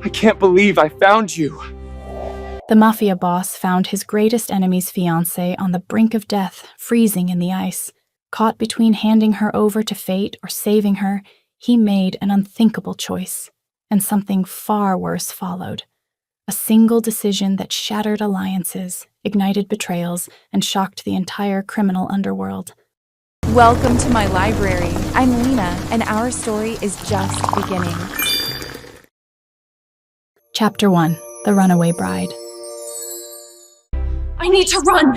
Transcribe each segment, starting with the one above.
I can't believe I found you. The Mafia boss found his greatest enemy's fiancée on the brink of death, freezing in the ice. Caught between handing her over to fate or saving her, he made an unthinkable choice. And something far worse followed. A single decision that shattered alliances, ignited betrayals, and shocked the entire criminal underworld. Welcome to my library. I'm Lena, and our story is just beginning. Chapter 1: The Runaway Bride. I need to run!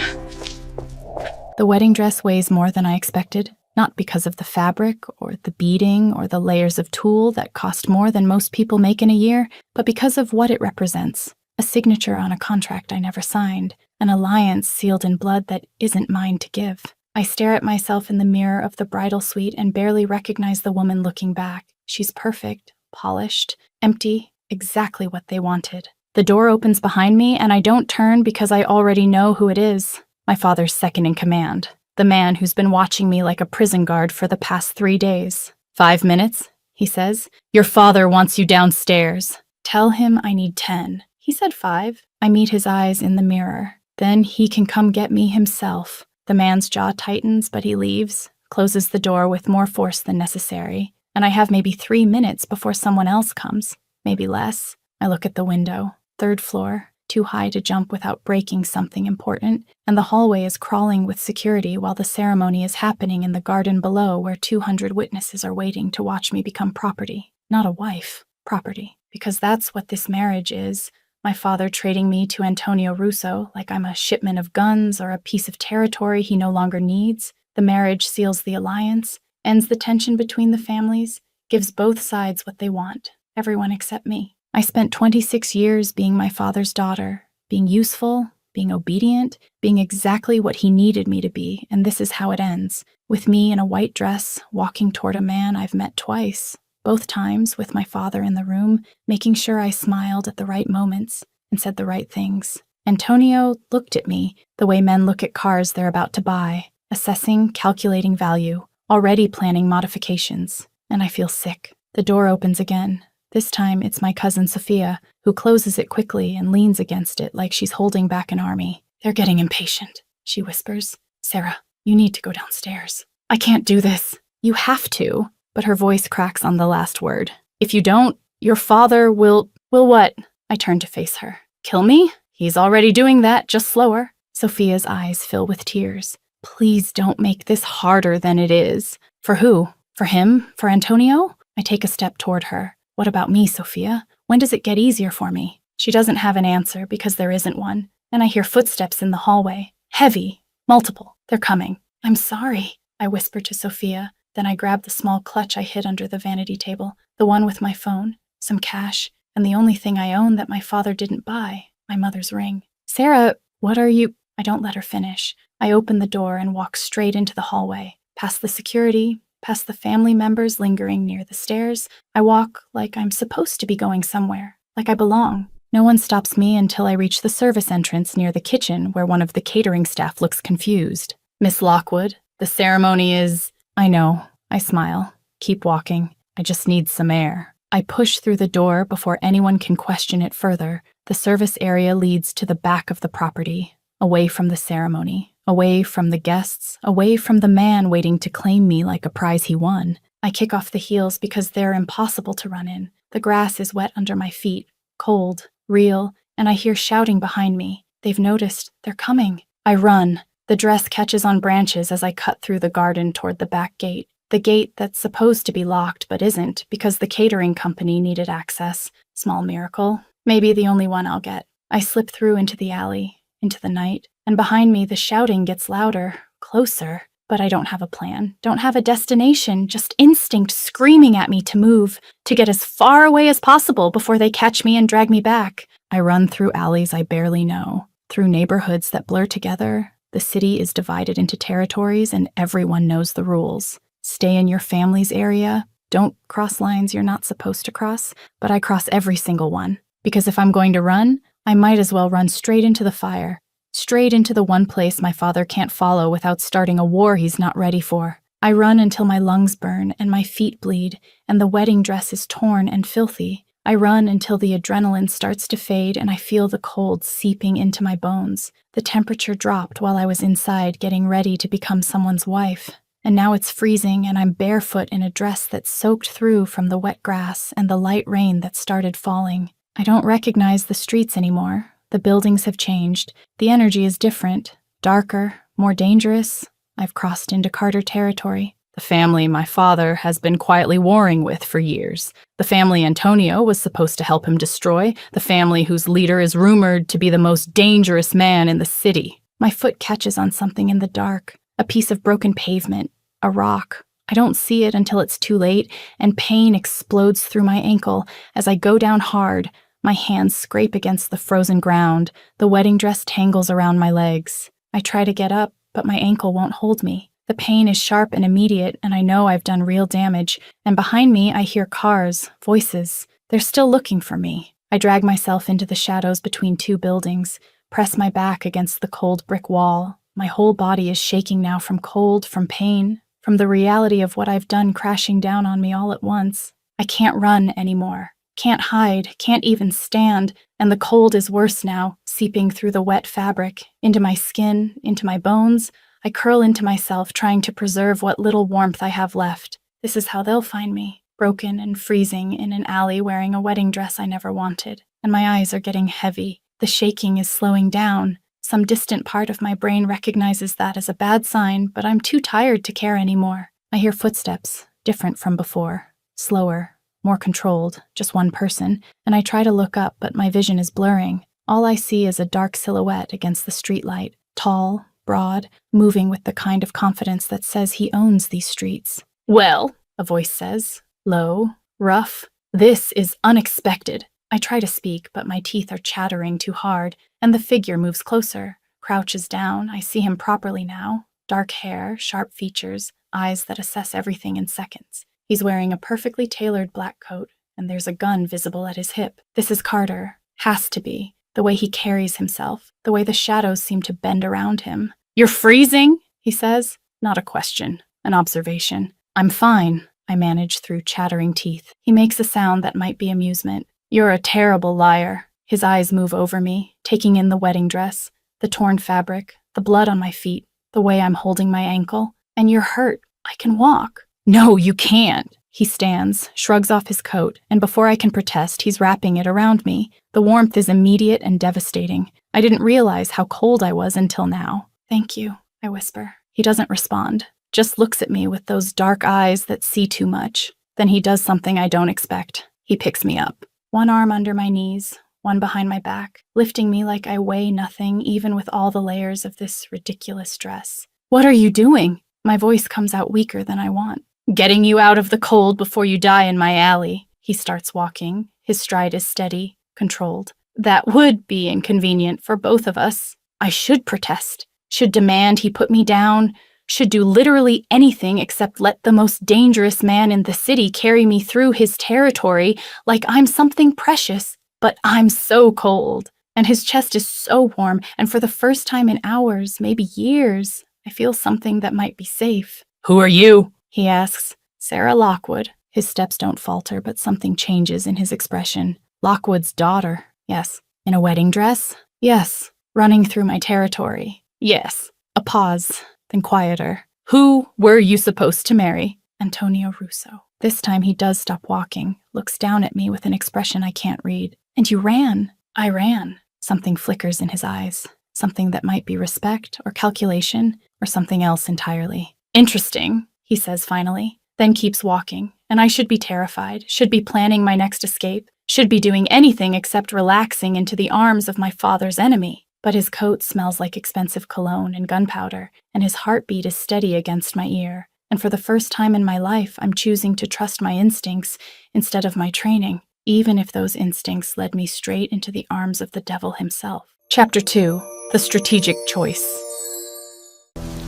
The wedding dress weighs more than I expected, not because of the fabric or the beading or the layers of tulle that cost more than most people make in a year, but because of what it represents. A signature on a contract I never signed, an alliance sealed in blood that isn't mine to give. I stare at myself in the mirror of the bridal suite and barely recognize the woman looking back. She's perfect, polished, empty, exactly what they wanted. The door opens behind me, and I don't turn because I already know who it is. My father's second in command. The man who's been watching me like a prison guard for the past 3 days. 5 minutes, he says. Your father wants you downstairs. Tell him I need 10. He said 5. I meet his eyes in the mirror. Then he can come get me himself. The man's jaw tightens, but he leaves, closes the door with more force than necessary, and I have maybe 3 minutes before someone else comes, maybe less. I look at the window. 3rd floor, too high to jump without breaking something important, and the hallway is crawling with security while the ceremony is happening in the garden below where 200 witnesses are waiting to watch me become property. Not a wife, property. Because that's what this marriage is. My father trading me to Antonio Russo like I'm a shipment of guns or a piece of territory he no longer needs. The marriage seals the alliance, ends the tension between the families, gives both sides what they want, everyone except me. I spent 26 years being my father's daughter, being useful, being obedient, being exactly what he needed me to be, and this is how it ends, with me in a white dress, walking toward a man I've met twice, both times with my father in the room, making sure I smiled at the right moments and said the right things. Antonio looked at me the way men look at cars they're about to buy, assessing, calculating value, already planning modifications, and I feel sick. The door opens again. This time, it's my cousin Sophia, who closes it quickly and leans against it like she's holding back an army. They're getting impatient, she whispers. Sarah, you need to go downstairs. I can't do this. You have to. But her voice cracks on the last word. If you don't, your father will what? I turn to face her. Kill me? He's already doing that, just slower. Sophia's eyes fill with tears. Please don't make this harder than it is. For who? For him? For Antonio? I take a step toward her. What about me, Sophia? When does it get easier for me? She doesn't have an answer because there isn't one, and I hear footsteps in the hallway. Heavy. Multiple. They're coming. I'm sorry, I whisper to Sophia. Then I grab the small clutch I hid under the vanity table, the one with my phone, some cash, and the only thing I own that my father didn't buy, my mother's ring. Sarah, what are you? I don't let her finish. I open the door and walk straight into the hallway, past the security, past the family members lingering near the stairs. I walk like I'm supposed to be going somewhere, like I belong. No one stops me until I reach the service entrance near the kitchen where one of the catering staff looks confused. Miss Lockwood, the ceremony is... I know. I smile. Keep walking. I just need some air. I push through the door before anyone can question it further. The service area leads to the back of the property, away from the ceremony, away from the guests, away from the man waiting to claim me like a prize he won. I kick off the heels because they're impossible to run in. The grass is wet under my feet, cold, real, and I hear shouting behind me. They've noticed. They're coming. I run. The dress catches on branches as I cut through the garden toward the back gate. The gate that's supposed to be locked but isn't because the catering company needed access. Small miracle. Maybe the only one I'll get. I slip through into the alley, into the night, and behind me the shouting gets louder, closer. But I don't have a plan, don't have a destination, just instinct screaming at me to move, to get as far away as possible before they catch me and drag me back. I run through alleys I barely know, through neighborhoods that blur together. The city is divided into territories and everyone knows the rules. Stay in your family's area. Don't cross lines you're not supposed to cross, but I cross every single one. Because if I'm going to run, I might as well run straight into the fire. Straight into the one place my father can't follow without starting a war he's not ready for. I run until my lungs burn and my feet bleed and the wedding dress is torn and filthy. I run until the adrenaline starts to fade and I feel the cold seeping into my bones. The temperature dropped while I was inside getting ready to become someone's wife. And now it's freezing and I'm barefoot in a dress that's soaked through from the wet grass and the light rain that started falling. I don't recognize the streets anymore. The buildings have changed. The energy is different, darker, more dangerous. I've crossed into Carter territory. The family my father has been quietly warring with for years. The family Antonio was supposed to help him destroy. The family whose leader is rumored to be the most dangerous man in the city. My foot catches on something in the dark. A piece of broken pavement. A rock. I don't see it until it's too late, and pain explodes through my ankle as I go down hard. My hands scrape against the frozen ground. The wedding dress tangles around my legs. I try to get up, but my ankle won't hold me. The pain is sharp and immediate, and I know I've done real damage. And behind me, I hear cars, voices. They're still looking for me. I drag myself into the shadows between two buildings, press my back against the cold brick wall. My whole body is shaking now from cold, from pain, from the reality of what I've done crashing down on me all at once. I can't run anymore. Can't hide, can't even stand, and the cold is worse now, seeping through the wet fabric, into my skin, into my bones. I curl into myself, trying to preserve what little warmth I have left. This is how they'll find me, broken and freezing in an alley wearing a wedding dress I never wanted. And my eyes are getting heavy. The shaking is slowing down. Some distant part of my brain recognizes that as a bad sign, but I'm too tired to care anymore. I hear footsteps, different from before, slower, more controlled, just one person, and I try to look up, but my vision is blurring. All I see is a dark silhouette against the streetlight, tall, broad, moving with the kind of confidence that says he owns these streets. "Well," a voice says, low, rough, "this is unexpected." I try to speak, but my teeth are chattering too hard, and the figure moves closer, crouches down. I see him properly now. Dark hair, sharp features, eyes that assess everything in seconds. He's wearing a perfectly tailored black coat, and there's a gun visible at his hip. This is Carter. Has to be. The way he carries himself, the way the shadows seem to bend around him. "You're freezing?" he says. Not a question, an observation. "I'm fine," I manage through chattering teeth. He makes a sound that might be amusement. "You're a terrible liar." His eyes move over me, taking in the wedding dress, the torn fabric, the blood on my feet, the way I'm holding my ankle. "And you're hurt. I can walk." "No, you can't." He stands, shrugs off his coat, and before I can protest, he's wrapping it around me. The warmth is immediate and devastating. I didn't realize how cold I was until now. "Thank you," I whisper. He doesn't respond, just looks at me with those dark eyes that see too much. Then he does something I don't expect. He picks me up. One arm under my knees, one behind my back, lifting me like I weigh nothing even with all the layers of this ridiculous dress. "What are you doing?" My voice comes out weaker than I want. "Getting you out of the cold before you die in my alley." He starts walking. His stride is steady, controlled. "That would be inconvenient for both of us. I should protest, should demand he put me down, should do literally anything except let the most dangerous man in the city carry me through his territory like I'm something precious. But I'm so cold, and his chest is so warm, and for the first time in hours, maybe years, I feel something that might be safe. "Who are you?" he asks. "Sarah Lockwood." His steps don't falter, but something changes in his expression. "Lockwood's daughter." "Yes." "In a wedding dress?" "Yes." "Running through my territory?" "Yes." A pause, then quieter. "Who were you supposed to marry?" "Antonio Russo." This time he does stop walking, looks down at me with an expression I can't read. "And you ran." "I ran." Something flickers in his eyes. Something that might be respect or calculation or something else entirely. "Interesting," he says finally, then keeps walking. And I should be terrified, should be planning my next escape, should be doing anything except relaxing into the arms of my father's enemy. But his coat smells like expensive cologne and gunpowder, and his heartbeat is steady against my ear. And for the first time in my life, I'm choosing to trust my instincts instead of my training, even if those instincts led me straight into the arms of the devil himself. Chapter 2. The Strategic Choice.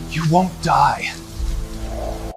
You won't die.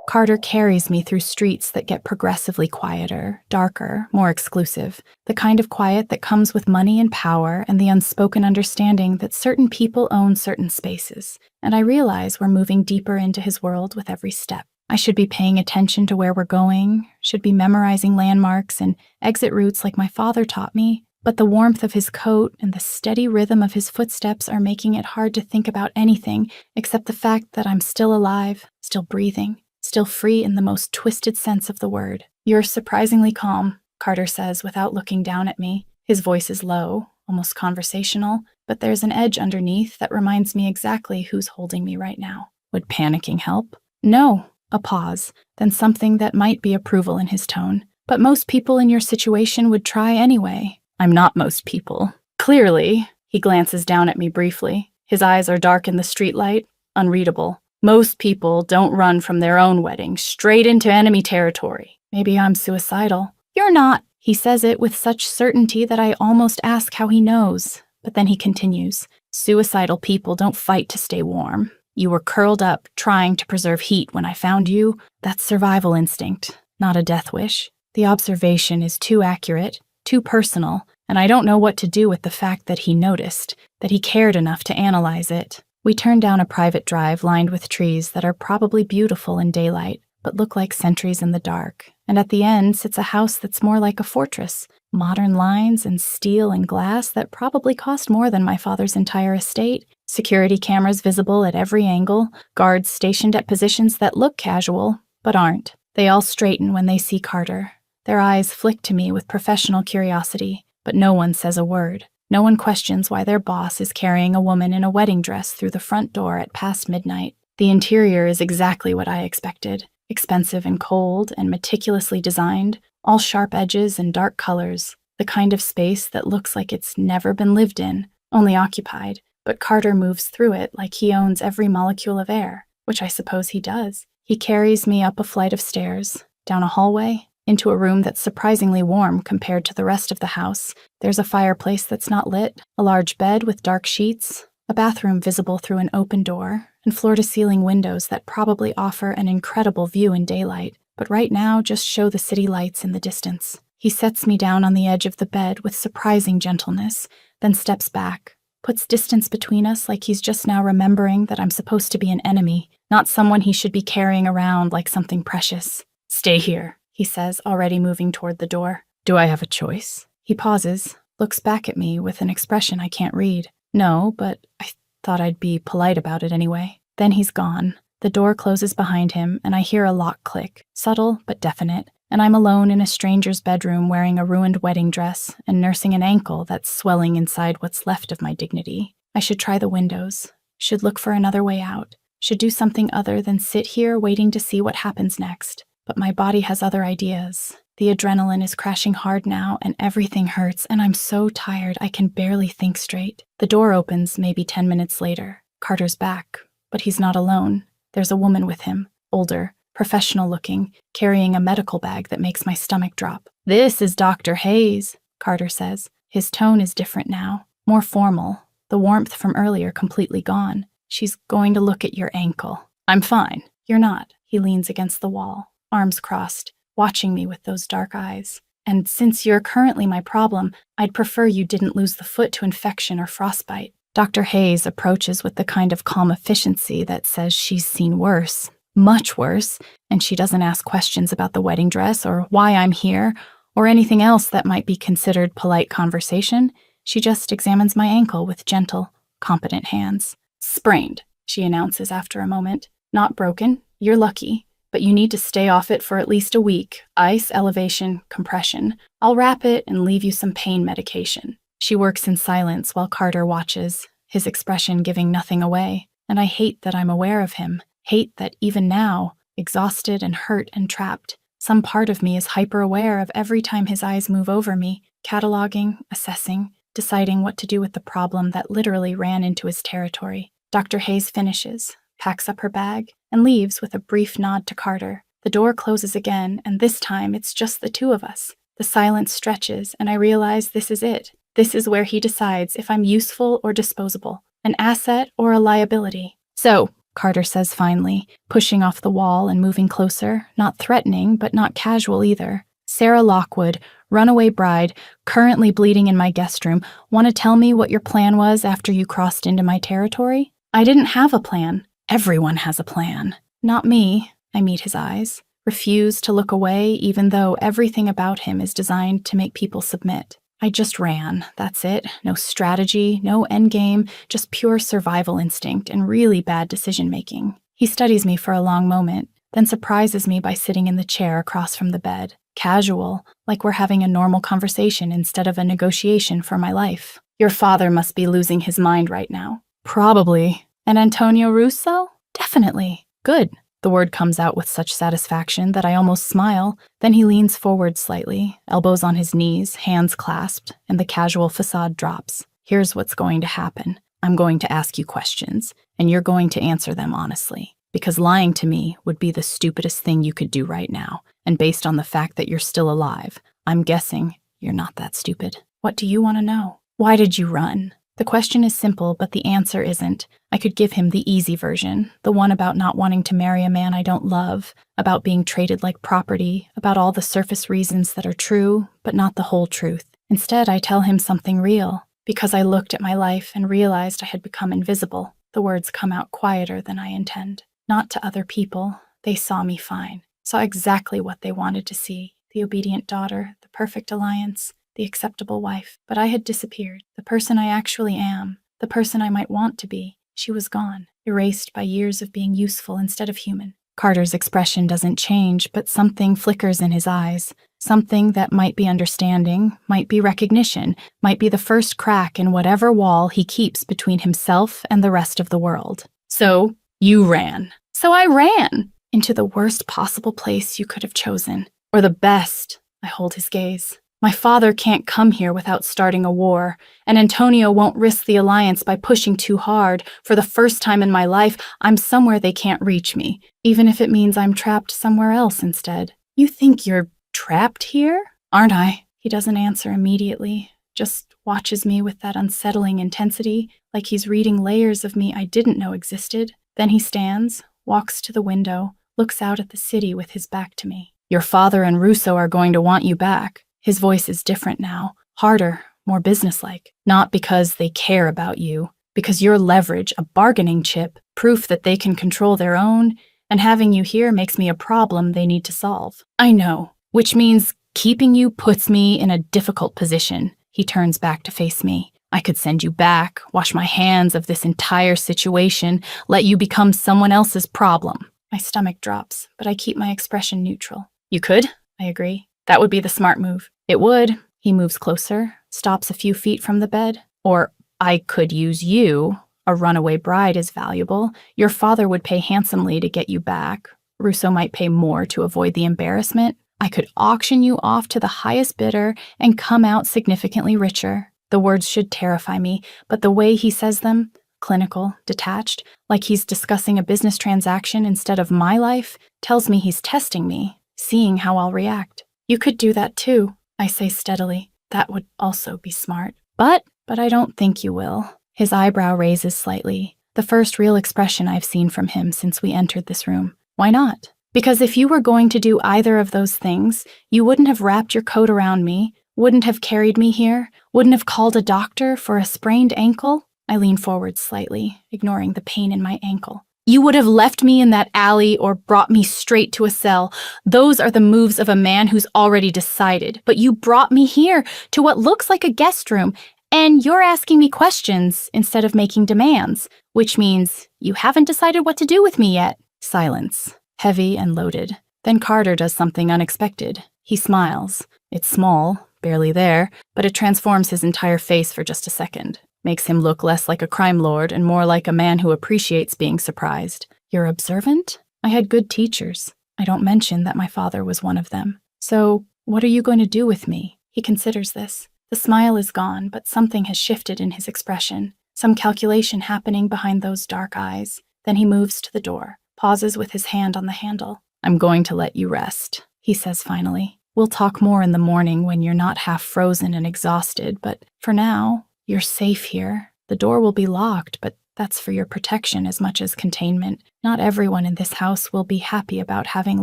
Carter carries me through streets that get progressively quieter, darker, more exclusive. The kind of quiet that comes with money and power and the unspoken understanding that certain people own certain spaces. And I realize we're moving deeper into his world with every step. I should be paying attention to where we're going, should be memorizing landmarks and exit routes like my father taught me, but the warmth of his coat and the steady rhythm of his footsteps are making it hard to think about anything except the fact that I'm still alive, still breathing, still free in the most twisted sense of the word. "You're surprisingly calm," Carter says without looking down at me. His voice is low, almost conversational, but there's an edge underneath that reminds me exactly who's holding me right now. Would panicking help? No. A pause, then something that might be approval in his tone. "But most people in your situation would try anyway." "I'm not most people." "Clearly." He glances down at me briefly. His eyes are dark in the streetlight, unreadable. "Most people don't run from their own wedding straight into enemy territory." Maybe I'm suicidal. "You're not." He says it with such certainty that I almost ask how he knows. But then he continues, "Suicidal people don't fight to stay warm. You were curled up, trying to preserve heat when I found you. That's survival instinct, not a death wish." The observation is too accurate, too personal, and I don't know what to do with the fact that he noticed, that he cared enough to analyze it. We turn down a private drive lined with trees that are probably beautiful in daylight, but look like sentries in the dark. And at the end sits a house that's more like a fortress. Modern lines and steel and glass that probably cost more than my father's entire estate. Security cameras visible at every angle. Guards stationed at positions that look casual, but aren't. They all straighten when they see Carter. Their eyes flick to me with professional curiosity, but no one says a word. No one questions why their boss is carrying a woman in a wedding dress through the front door at past midnight. The interior is exactly what I expected. Expensive and cold and meticulously designed, all sharp edges and dark colors, the kind of space that looks like it's never been lived in, only occupied, but Carter moves through it like he owns every molecule of air, which I suppose he does. He carries me up a flight of stairs, down a hallway, into a room that's surprisingly warm compared to the rest of the house. There's a fireplace that's not lit, a large bed with dark sheets, a bathroom visible through an open door, and floor-to-ceiling windows that probably offer an incredible view in daylight, but right now just show the city lights in the distance. He sets me down on the edge of the bed with surprising gentleness, then steps back, puts distance between us like he's just now remembering that I'm supposed to be an enemy, not someone he should be carrying around like something precious. "Stay here," he says, already moving toward the door. "Do I have a choice?" He pauses, looks back at me with an expression I can't read. "No, but I thought I'd be polite about it anyway." Then he's gone. The door closes behind him, and I hear a lock click, subtle but definite, and I'm alone in a stranger's bedroom wearing a ruined wedding dress and nursing an ankle that's swelling inside what's left of my dignity. I should try the windows, should look for another way out, should do something other than sit here waiting to see what happens next. But my body has other ideas. The adrenaline is crashing hard now, and everything hurts, and I'm so tired I can barely think straight. The door opens maybe 10 minutes later. Carter's back, but he's not alone. There's a woman with him, older, professional-looking, carrying a medical bag that makes my stomach drop. "This is Dr. Hayes," Carter says. His tone is different now, more formal, the warmth from earlier completely gone. "She's going to look at your ankle." "I'm fine." "You're not." He leans against the wall, arms crossed, watching me with those dark eyes. "And since you're currently my problem, I'd prefer you didn't lose the foot to infection or frostbite." Dr. Hayes approaches with the kind of calm efficiency that says she's seen worse, much worse, and she doesn't ask questions about the wedding dress or why I'm here or anything else that might be considered polite conversation. She just examines my ankle with gentle, competent hands. "Sprained," she announces after a moment. "Not broken. You're lucky. But you need to stay off it for at least a week. Ice, elevation, compression. I'll wrap it and leave you some pain medication." She works in silence while Carter watches, his expression giving nothing away. And I hate that I'm aware of him. Hate that even now, exhausted and hurt and trapped, some part of me is hyper-aware of every time his eyes move over me, cataloging, assessing, deciding what to do with the problem that literally ran into his territory. Dr. Hayes finishes, packs up her bag, and leaves with a brief nod to Carter. The door closes again, and this time it's just the two of us. The silence stretches, and I realize this is it. This is where he decides if I'm useful or disposable, an asset or a liability. "So," Carter says finally, pushing off the wall and moving closer, not threatening, but not casual either. "Sarah Lockwood, runaway bride, currently bleeding in my guest room. Want to tell me what your plan was after you crossed into my territory?" I didn't have a plan. Everyone has a plan. Not me. I meet his eyes, refuse to look away even though everything about him is designed to make people submit. I just ran, that's it. No strategy, no endgame, just pure survival instinct and really bad decision-making. He studies me for a long moment, then surprises me by sitting in the chair across from the bed. Casual, like we're having a normal conversation instead of a negotiation for my life. Your father must be losing his mind right now. Probably. And Antonio Russo? Definitely. Good. The word comes out with such satisfaction that I almost smile. Then he leans forward slightly, elbows on his knees, hands clasped, and the casual facade drops. Here's what's going to happen. I'm going to ask you questions, and you're going to answer them honestly. Because lying to me would be the stupidest thing you could do right now. And based on the fact that you're still alive, I'm guessing you're not that stupid. What do you want to know? Why did you run? The question is simple, but the answer isn't. I could give him the easy version, the one about not wanting to marry a man I don't love, about being treated like property, about all the surface reasons that are true, but not the whole truth. Instead, I tell him something real. Because I looked at my life and realized I had become invisible, the words come out quieter than I intend. Not to other people. They saw me fine. Saw exactly what they wanted to see. The obedient daughter, the perfect alliance, the acceptable wife. But I had disappeared. The person I actually am, the person I might want to be, she was gone, erased by years of being useful instead of human. Carter's expression doesn't change, but something flickers in his eyes. Something that might be understanding, might be recognition, might be the first crack in whatever wall he keeps between himself and the rest of the world. So, you ran. So I ran! Into the worst possible place you could have chosen. Or the best. I hold his gaze. My father can't come here without starting a war, and Antonio won't risk the alliance by pushing too hard. For the first time in my life, I'm somewhere they can't reach me, even if it means I'm trapped somewhere else instead. You think you're trapped here? Aren't I? He doesn't answer immediately, just watches me with that unsettling intensity, like he's reading layers of me I didn't know existed. Then he stands, walks to the window, looks out at the city with his back to me. Your father and Russo are going to want you back. His voice is different now, harder, more businesslike. Not because they care about you, because you're leverage, a bargaining chip, proof that they can control their own, and having you here makes me a problem they need to solve. I know, which means keeping you puts me in a difficult position. He turns back to face me. I could send you back, wash my hands of this entire situation, let you become someone else's problem. My stomach drops, but I keep my expression neutral. You could, I agree. That would be the smart move. It would. He moves closer, stops a few feet from the bed. Or I could use you. A runaway bride is valuable. Your father would pay handsomely to get you back. Russo might pay more to avoid the embarrassment. I could auction you off to the highest bidder and come out significantly richer. The words should terrify me, but the way he says them, clinical, detached, like he's discussing a business transaction instead of my life, tells me he's testing me, seeing how I'll react. You could do that too, I say steadily. That would also be smart. But I don't think you will. His eyebrow raises slightly, the first real expression I've seen from him since we entered this room. Why not? Because if you were going to do either of those things, you wouldn't have wrapped your coat around me, wouldn't have carried me here, wouldn't have called a doctor for a sprained ankle. I lean forward slightly, ignoring the pain in my ankle. You would have left me in that alley or brought me straight to a cell. Those are the moves of a man who's already decided. But you brought me here to what looks like a guest room, and you're asking me questions instead of making demands, which means you haven't decided what to do with me yet. Silence, heavy and loaded. Then Carter does something unexpected. He smiles. It's small, barely there, but it transforms his entire face for just a second. Makes him look less like a crime lord and more like a man who appreciates being surprised. You're observant? I had good teachers. I don't mention that my father was one of them. So, what are you going to do with me? He considers this. The smile is gone, but something has shifted in his expression. Some calculation happening behind those dark eyes. Then he moves to the door, pauses with his hand on the handle. I'm going to let you rest, he says finally. We'll talk more in the morning when you're not half frozen and exhausted, but for now, you're safe here. The door will be locked, but that's for your protection as much as containment. Not everyone in this house will be happy about having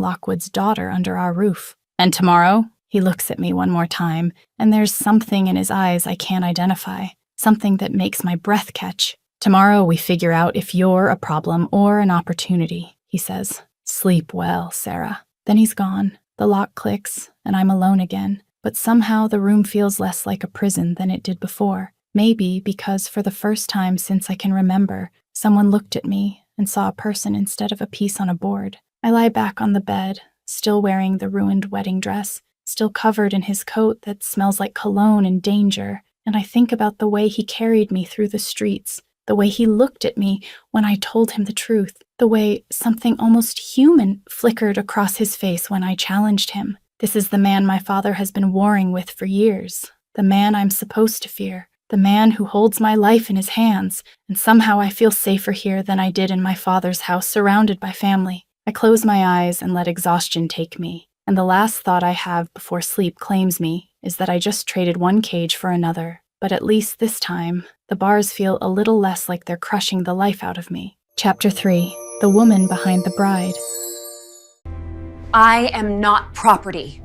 Lockwood's daughter under our roof. And tomorrow? He looks at me one more time, and there's something in his eyes I can't identify. Something that makes my breath catch. Tomorrow we figure out if you're a problem or an opportunity, he says. Sleep well, Sarah. Then he's gone. The lock clicks, and I'm alone again. But somehow the room feels less like a prison than it did before. Maybe because for the first time since I can remember, someone looked at me and saw a person instead of a piece on a board. I lie back on the bed, still wearing the ruined wedding dress, still covered in his coat that smells like cologne and danger, and I think about the way he carried me through the streets, the way he looked at me when I told him the truth, the way something almost human flickered across his face when I challenged him. This is the man my father has been warring with for years, the man I'm supposed to fear, the man who holds my life in his hands, and somehow I feel safer here than I did in my father's house surrounded by family. I close my eyes and let exhaustion take me, and the last thought I have before sleep claims me is that I just traded one cage for another, but at least this time, the bars feel a little less like they're crushing the life out of me. Chapter 3. The Woman Behind the Bride. I am not property.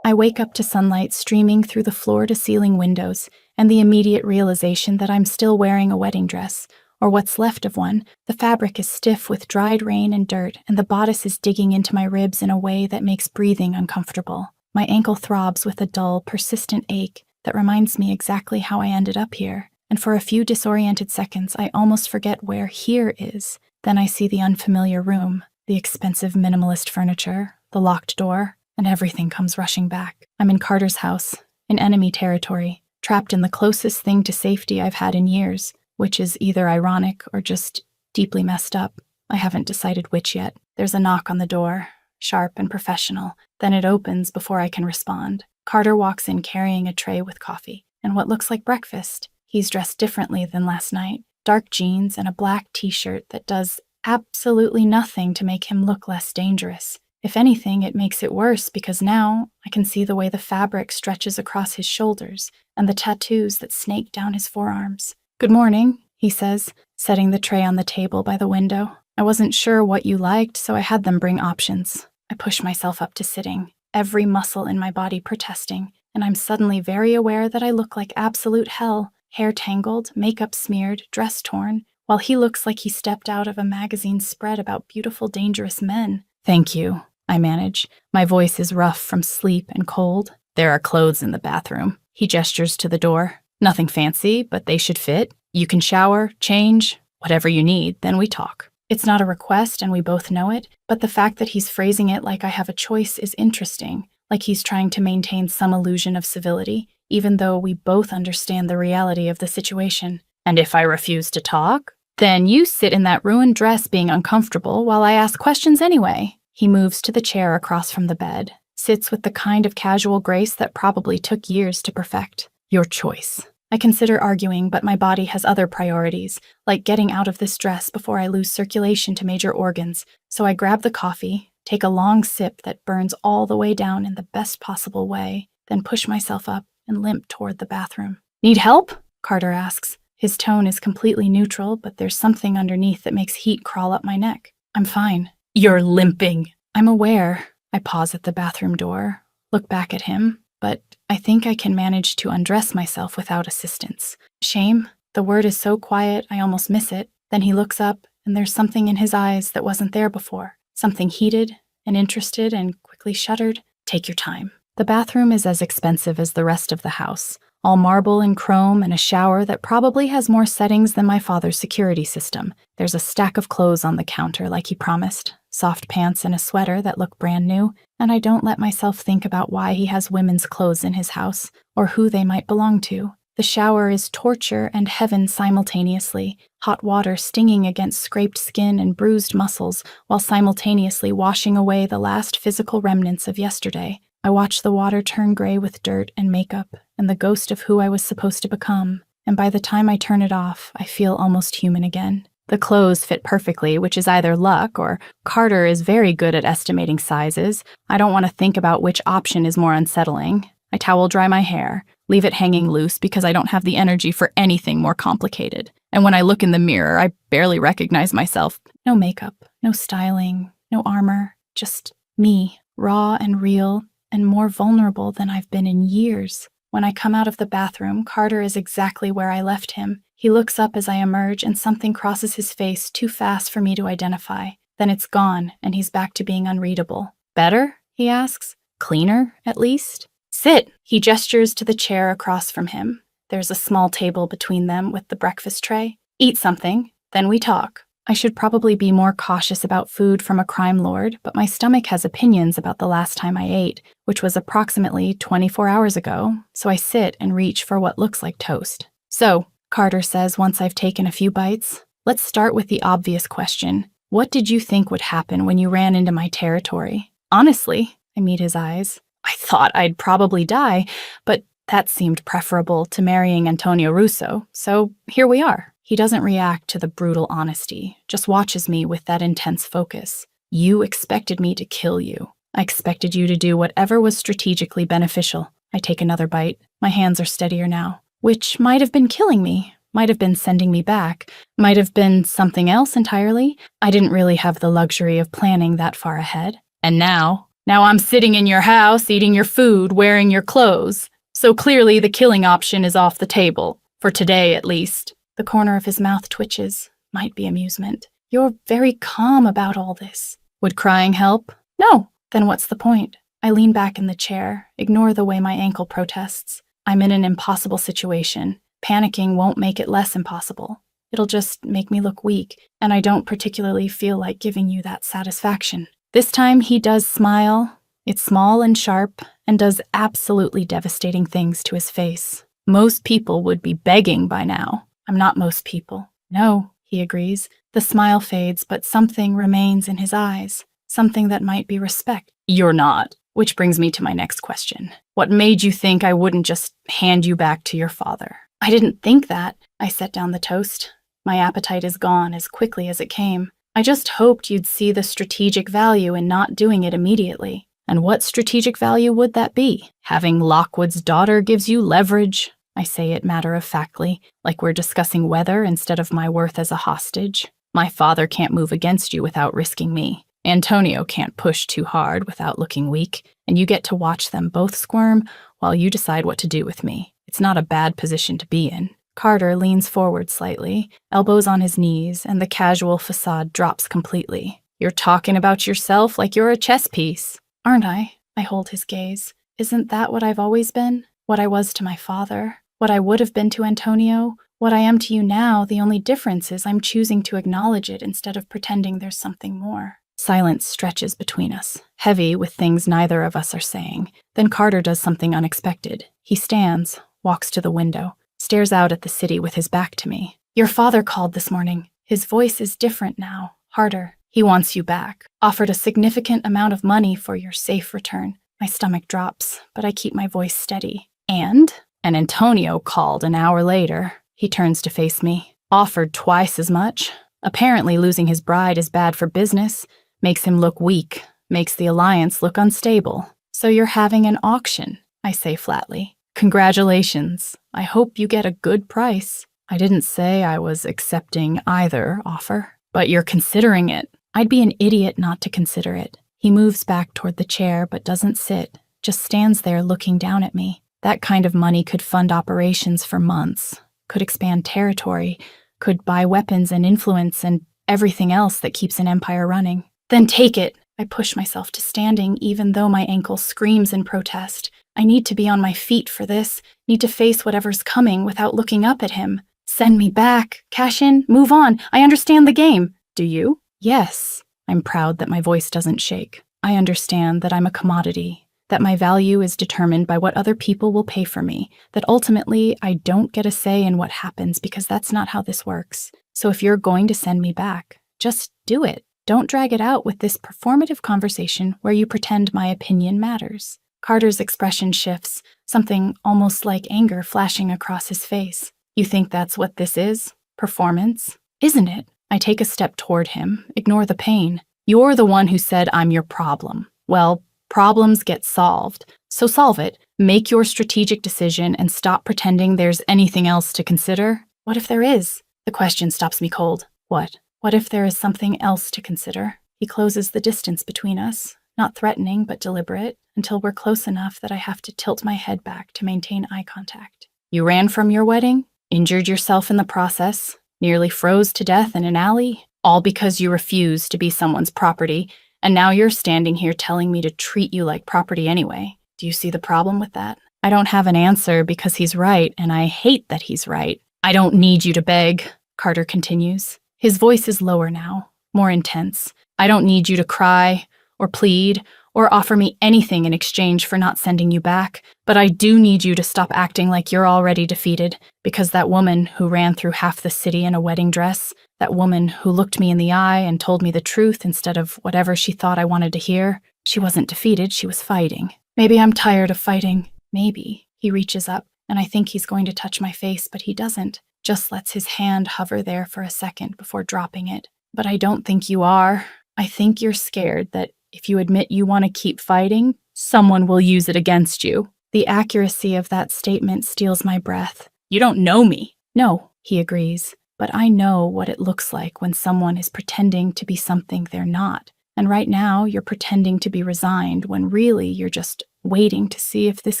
I wake up to sunlight streaming through the floor-to-ceiling windows and the immediate realization that I'm still wearing a wedding dress, or what's left of one. The fabric is stiff with dried rain and dirt, and the bodice is digging into my ribs in a way that makes breathing uncomfortable. My ankle throbs with a dull, persistent ache that reminds me exactly how I ended up here, and for a few disoriented seconds I almost forget where here is. Then I see the unfamiliar room, the expensive minimalist furniture, the locked door, and everything comes rushing back. I'm in Carter's house, in enemy territory, trapped in the closest thing to safety I've had in years, which is either ironic or just deeply messed up. I haven't decided which yet. There's a knock on the door, sharp and professional. Then it opens before I can respond. Carter walks in carrying a tray with coffee and what looks like breakfast. He's dressed differently than last night. Dark jeans and a black t-shirt that does absolutely nothing to make him look less dangerous. If anything, it makes it worse because now I can see the way the fabric stretches across his shoulders and the tattoos that snake down his forearms. "Good morning," he says, setting the tray on the table by the window. "I wasn't sure what you liked, so I had them bring options." I push myself up to sitting, every muscle in my body protesting, and I'm suddenly very aware that I look like absolute hell, hair tangled, makeup smeared, dress torn, while he looks like he stepped out of a magazine spread about beautiful, dangerous men. "Thank you," I manage. My voice is rough from sleep and cold. "There are clothes in the bathroom." He gestures to the door. "Nothing fancy, but they should fit. You can shower, change, whatever you need, then we talk." It's not a request and we both know it, but the fact that he's phrasing it like I have a choice is interesting, like he's trying to maintain some illusion of civility, even though we both understand the reality of the situation. "And if I refuse to talk? Then you sit in that ruined dress being uncomfortable while I ask questions anyway." He moves to the chair across from the bed, sits with the kind of casual grace that probably took years to perfect. "Your choice." I consider arguing, but my body has other priorities, like getting out of this dress before I lose circulation to major organs, so I grab the coffee, take a long sip that burns all the way down in the best possible way, then push myself up and limp toward the bathroom. "Need help?" Carter asks. His tone is completely neutral, but there's something underneath that makes heat crawl up my neck. "I'm fine." "You're limping." I'm aware. I pause at the bathroom door, look back at him, but I think I can manage to undress myself without assistance. Shame? The word is so quiet I almost miss it. Then he looks up, and there's something in his eyes that wasn't there before. Something heated and interested and quickly shuttered. "Take your time." The bathroom is as expensive as the rest of the house, all marble and chrome and a shower that probably has more settings than my father's security system. There's a stack of clothes on the counter like he promised, soft pants and a sweater that look brand new, and I don't let myself think about why he has women's clothes in his house or who they might belong to. The shower is torture and heaven simultaneously, hot water stinging against scraped skin and bruised muscles while simultaneously washing away the last physical remnants of yesterday. I watch the water turn gray with dirt and makeup and the ghost of who I was supposed to become, and by the time I turn it off, I feel almost human again. The clothes fit perfectly, which is either luck or Carter is very good at estimating sizes. I don't want to think about which option is more unsettling. I towel dry my hair, leave it hanging loose because I don't have the energy for anything more complicated. And when I look in the mirror, I barely recognize myself. No makeup, no styling, no armor, just me, raw and real, and more vulnerable than I've been in years. When I come out of the bathroom, Carter is exactly where I left him. He looks up as I emerge, and something crosses his face too fast for me to identify. Then it's gone, and he's back to being unreadable. Better? He asks. Cleaner, at least? Sit! He gestures to the chair across from him. There's a small table between them with the breakfast tray. Eat something, then we talk. I should probably be more cautious about food from a crime lord, but my stomach has opinions about the last time I ate, which was approximately 24 hours ago, so I sit and reach for what looks like toast. So, Carter says once I've taken a few bites, let's start with the obvious question. What did you think would happen when you ran into my territory? Honestly, I meet his eyes. I thought I'd probably die, but that seemed preferable to marrying Antonio Russo, so here we are. He doesn't react to the brutal honesty, just watches me with that intense focus. You expected me to kill you. I expected you to do whatever was strategically beneficial. I take another bite. My hands are steadier now, which might have been killing me, might have been sending me back, might have been something else entirely. I didn't really have the luxury of planning that far ahead. And now I'm sitting in your house, eating your food, wearing your clothes. So clearly the killing option is off the table, for today at least. The corner of his mouth twitches. Might be amusement. You're very calm about all this. Would crying help? No. Then what's the point? I lean back in the chair, ignore the way my ankle protests. I'm in an impossible situation. Panicking won't make it less impossible. It'll just make me look weak, and I don't particularly feel like giving you that satisfaction. This time he does smile. It's small and sharp, and does absolutely devastating things to his face. Most people would be begging by now. I'm not most people. No, he agrees. The smile fades, but something remains in his eyes. Something that might be respect. You're not. Which brings me to my next question. What made you think I wouldn't just hand you back to your father? I didn't think that. I set down the toast. My appetite is gone as quickly as it came. I just hoped you'd see the strategic value in not doing it immediately. And what strategic value would that be? Having Lockwood's daughter gives you leverage. I say it matter-of-factly, like we're discussing weather instead of my worth as a hostage. My father can't move against you without risking me. Antonio can't push too hard without looking weak, and you get to watch them both squirm while you decide what to do with me. It's not a bad position to be in. Carter leans forward slightly, elbows on his knees, and the casual facade drops completely. You're talking about yourself like you're a chess piece. Aren't I? I hold his gaze. Isn't that what I've always been? What I was to my father? What I would have been to Antonio? What I am to you now, the only difference is I'm choosing to acknowledge it instead of pretending there's something more. Silence stretches between us, heavy with things neither of us are saying. Then Carter does something unexpected. He stands, walks to the window, stares out at the city with his back to me. Your father called this morning. His voice is different now, harder. He wants you back. Offered a significant amount of money for your safe return. My stomach drops, but I keep my voice steady. And Antonio called an hour later. He turns to face me. Offered twice as much. Apparently losing his bride is bad for business. Makes him look weak. Makes the alliance look unstable. So you're having an auction, I say flatly. Congratulations. I hope you get a good price. I didn't say I was accepting either offer, but you're considering it. I'd be an idiot not to consider it. He moves back toward the chair but doesn't sit, just stands there looking down at me. That kind of money could fund operations for months, could expand territory, could buy weapons and influence and everything else that keeps an empire running. Then take it. I push myself to standing even though my ankle screams in protest. I need to be on my feet for this, need to face whatever's coming without looking up at him. Send me back, cash in, move on. I understand the game. Do you? Yes. I'm proud that my voice doesn't shake. I understand that I'm a commodity, that my value is determined by what other people will pay for me, that ultimately I don't get a say in what happens because that's not how this works. So if you're going to send me back, just do it. Don't drag it out with this performative conversation where you pretend my opinion matters. Carter's expression shifts, something almost like anger flashing across his face. You think that's what this is? Performance? Isn't it? I take a step toward him, ignore the pain. You're the one who said I'm your problem. Well, problems get solved. So solve it. Make your strategic decision and stop pretending there's anything else to consider. What if there is? The question stops me cold. What? What if there is something else to consider? He closes the distance between us, not threatening but deliberate, until we're close enough that I have to tilt my head back to maintain eye contact. You ran from your wedding? Injured yourself in the process? Nearly froze to death in an alley? all because you refused to be someone's property, and now you're standing here telling me to treat you like property anyway. Do you see the problem with that? I don't have an answer because he's right, and I hate that he's right. I don't need you to beg, Carter continues. His voice is lower now, more intense. I don't need you to cry, or plead, or offer me anything in exchange for not sending you back, but I do need you to stop acting like you're already defeated, because that woman who ran through half the city in a wedding dress, that woman who looked me in the eye and told me the truth instead of whatever she thought I wanted to hear, she wasn't defeated, she was fighting. Maybe I'm tired of fighting. Maybe. He reaches up, and I think he's going to touch my face, but he doesn't. Just lets his hand hover there for a second before dropping it. But I don't think you are. I think you're scared that if you admit you want to keep fighting, someone will use it against you. The accuracy of that statement steals my breath. You don't know me. No, he agrees. But I know what it looks like when someone is pretending to be something they're not. And right now, you're pretending to be resigned when really you're just waiting to see if this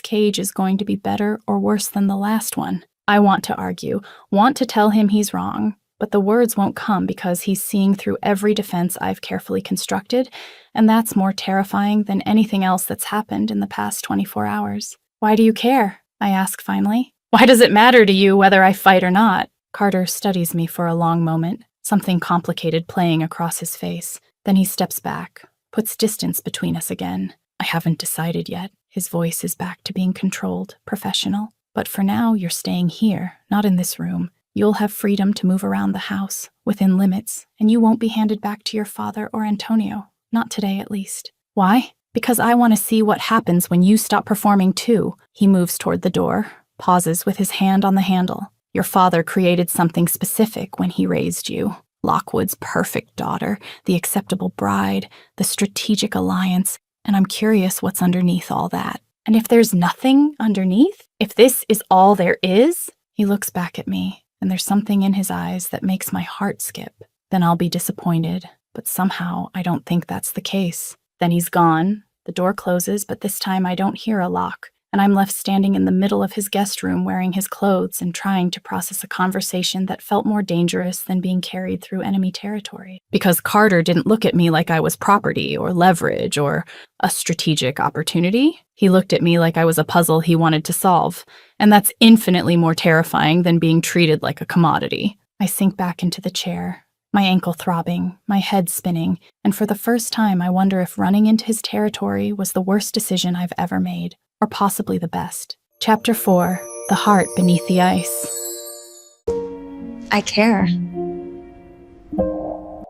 cage is going to be better or worse than the last one. I want to argue, want to tell him he's wrong, but the words won't come because he's seeing through every defense I've carefully constructed, and that's more terrifying than anything else that's happened in the past 24 hours. Why do you care? I ask finally. Why does it matter to you whether I fight or not? Carter studies me for a long moment, something complicated playing across his face. Then he steps back, puts distance between us again. I haven't decided yet. His voice is back to being controlled, professional. But for now, you're staying here, not in this room. You'll have freedom to move around the house, within limits, and you won't be handed back to your father or Antonio. Not today, at least. Why? Because I want to see what happens when you stop performing too. He moves toward the door, pauses with his hand on the handle. Your father created something specific when he raised you. Lockwood's perfect daughter, the acceptable bride, the strategic alliance, and I'm curious what's underneath all that. And if there's nothing underneath, if this is all there is, he looks back at me, and there's something in his eyes that makes my heart skip. Then I'll be disappointed, but somehow I don't think that's the case. Then he's gone, the door closes, but this time I don't hear a lock, and I'm left standing in the middle of his guest room wearing his clothes and trying to process a conversation that felt more dangerous than being carried through enemy territory. Because Carter didn't look at me like I was property or leverage or a strategic opportunity. He looked at me like I was a puzzle he wanted to solve, and that's infinitely more terrifying than being treated like a commodity. I sink back into the chair, my ankle throbbing, my head spinning, and for the first time I wonder if running into his territory was the worst decision I've ever made. Or possibly the best. Chapter 4, The Heart Beneath the Ice. I care.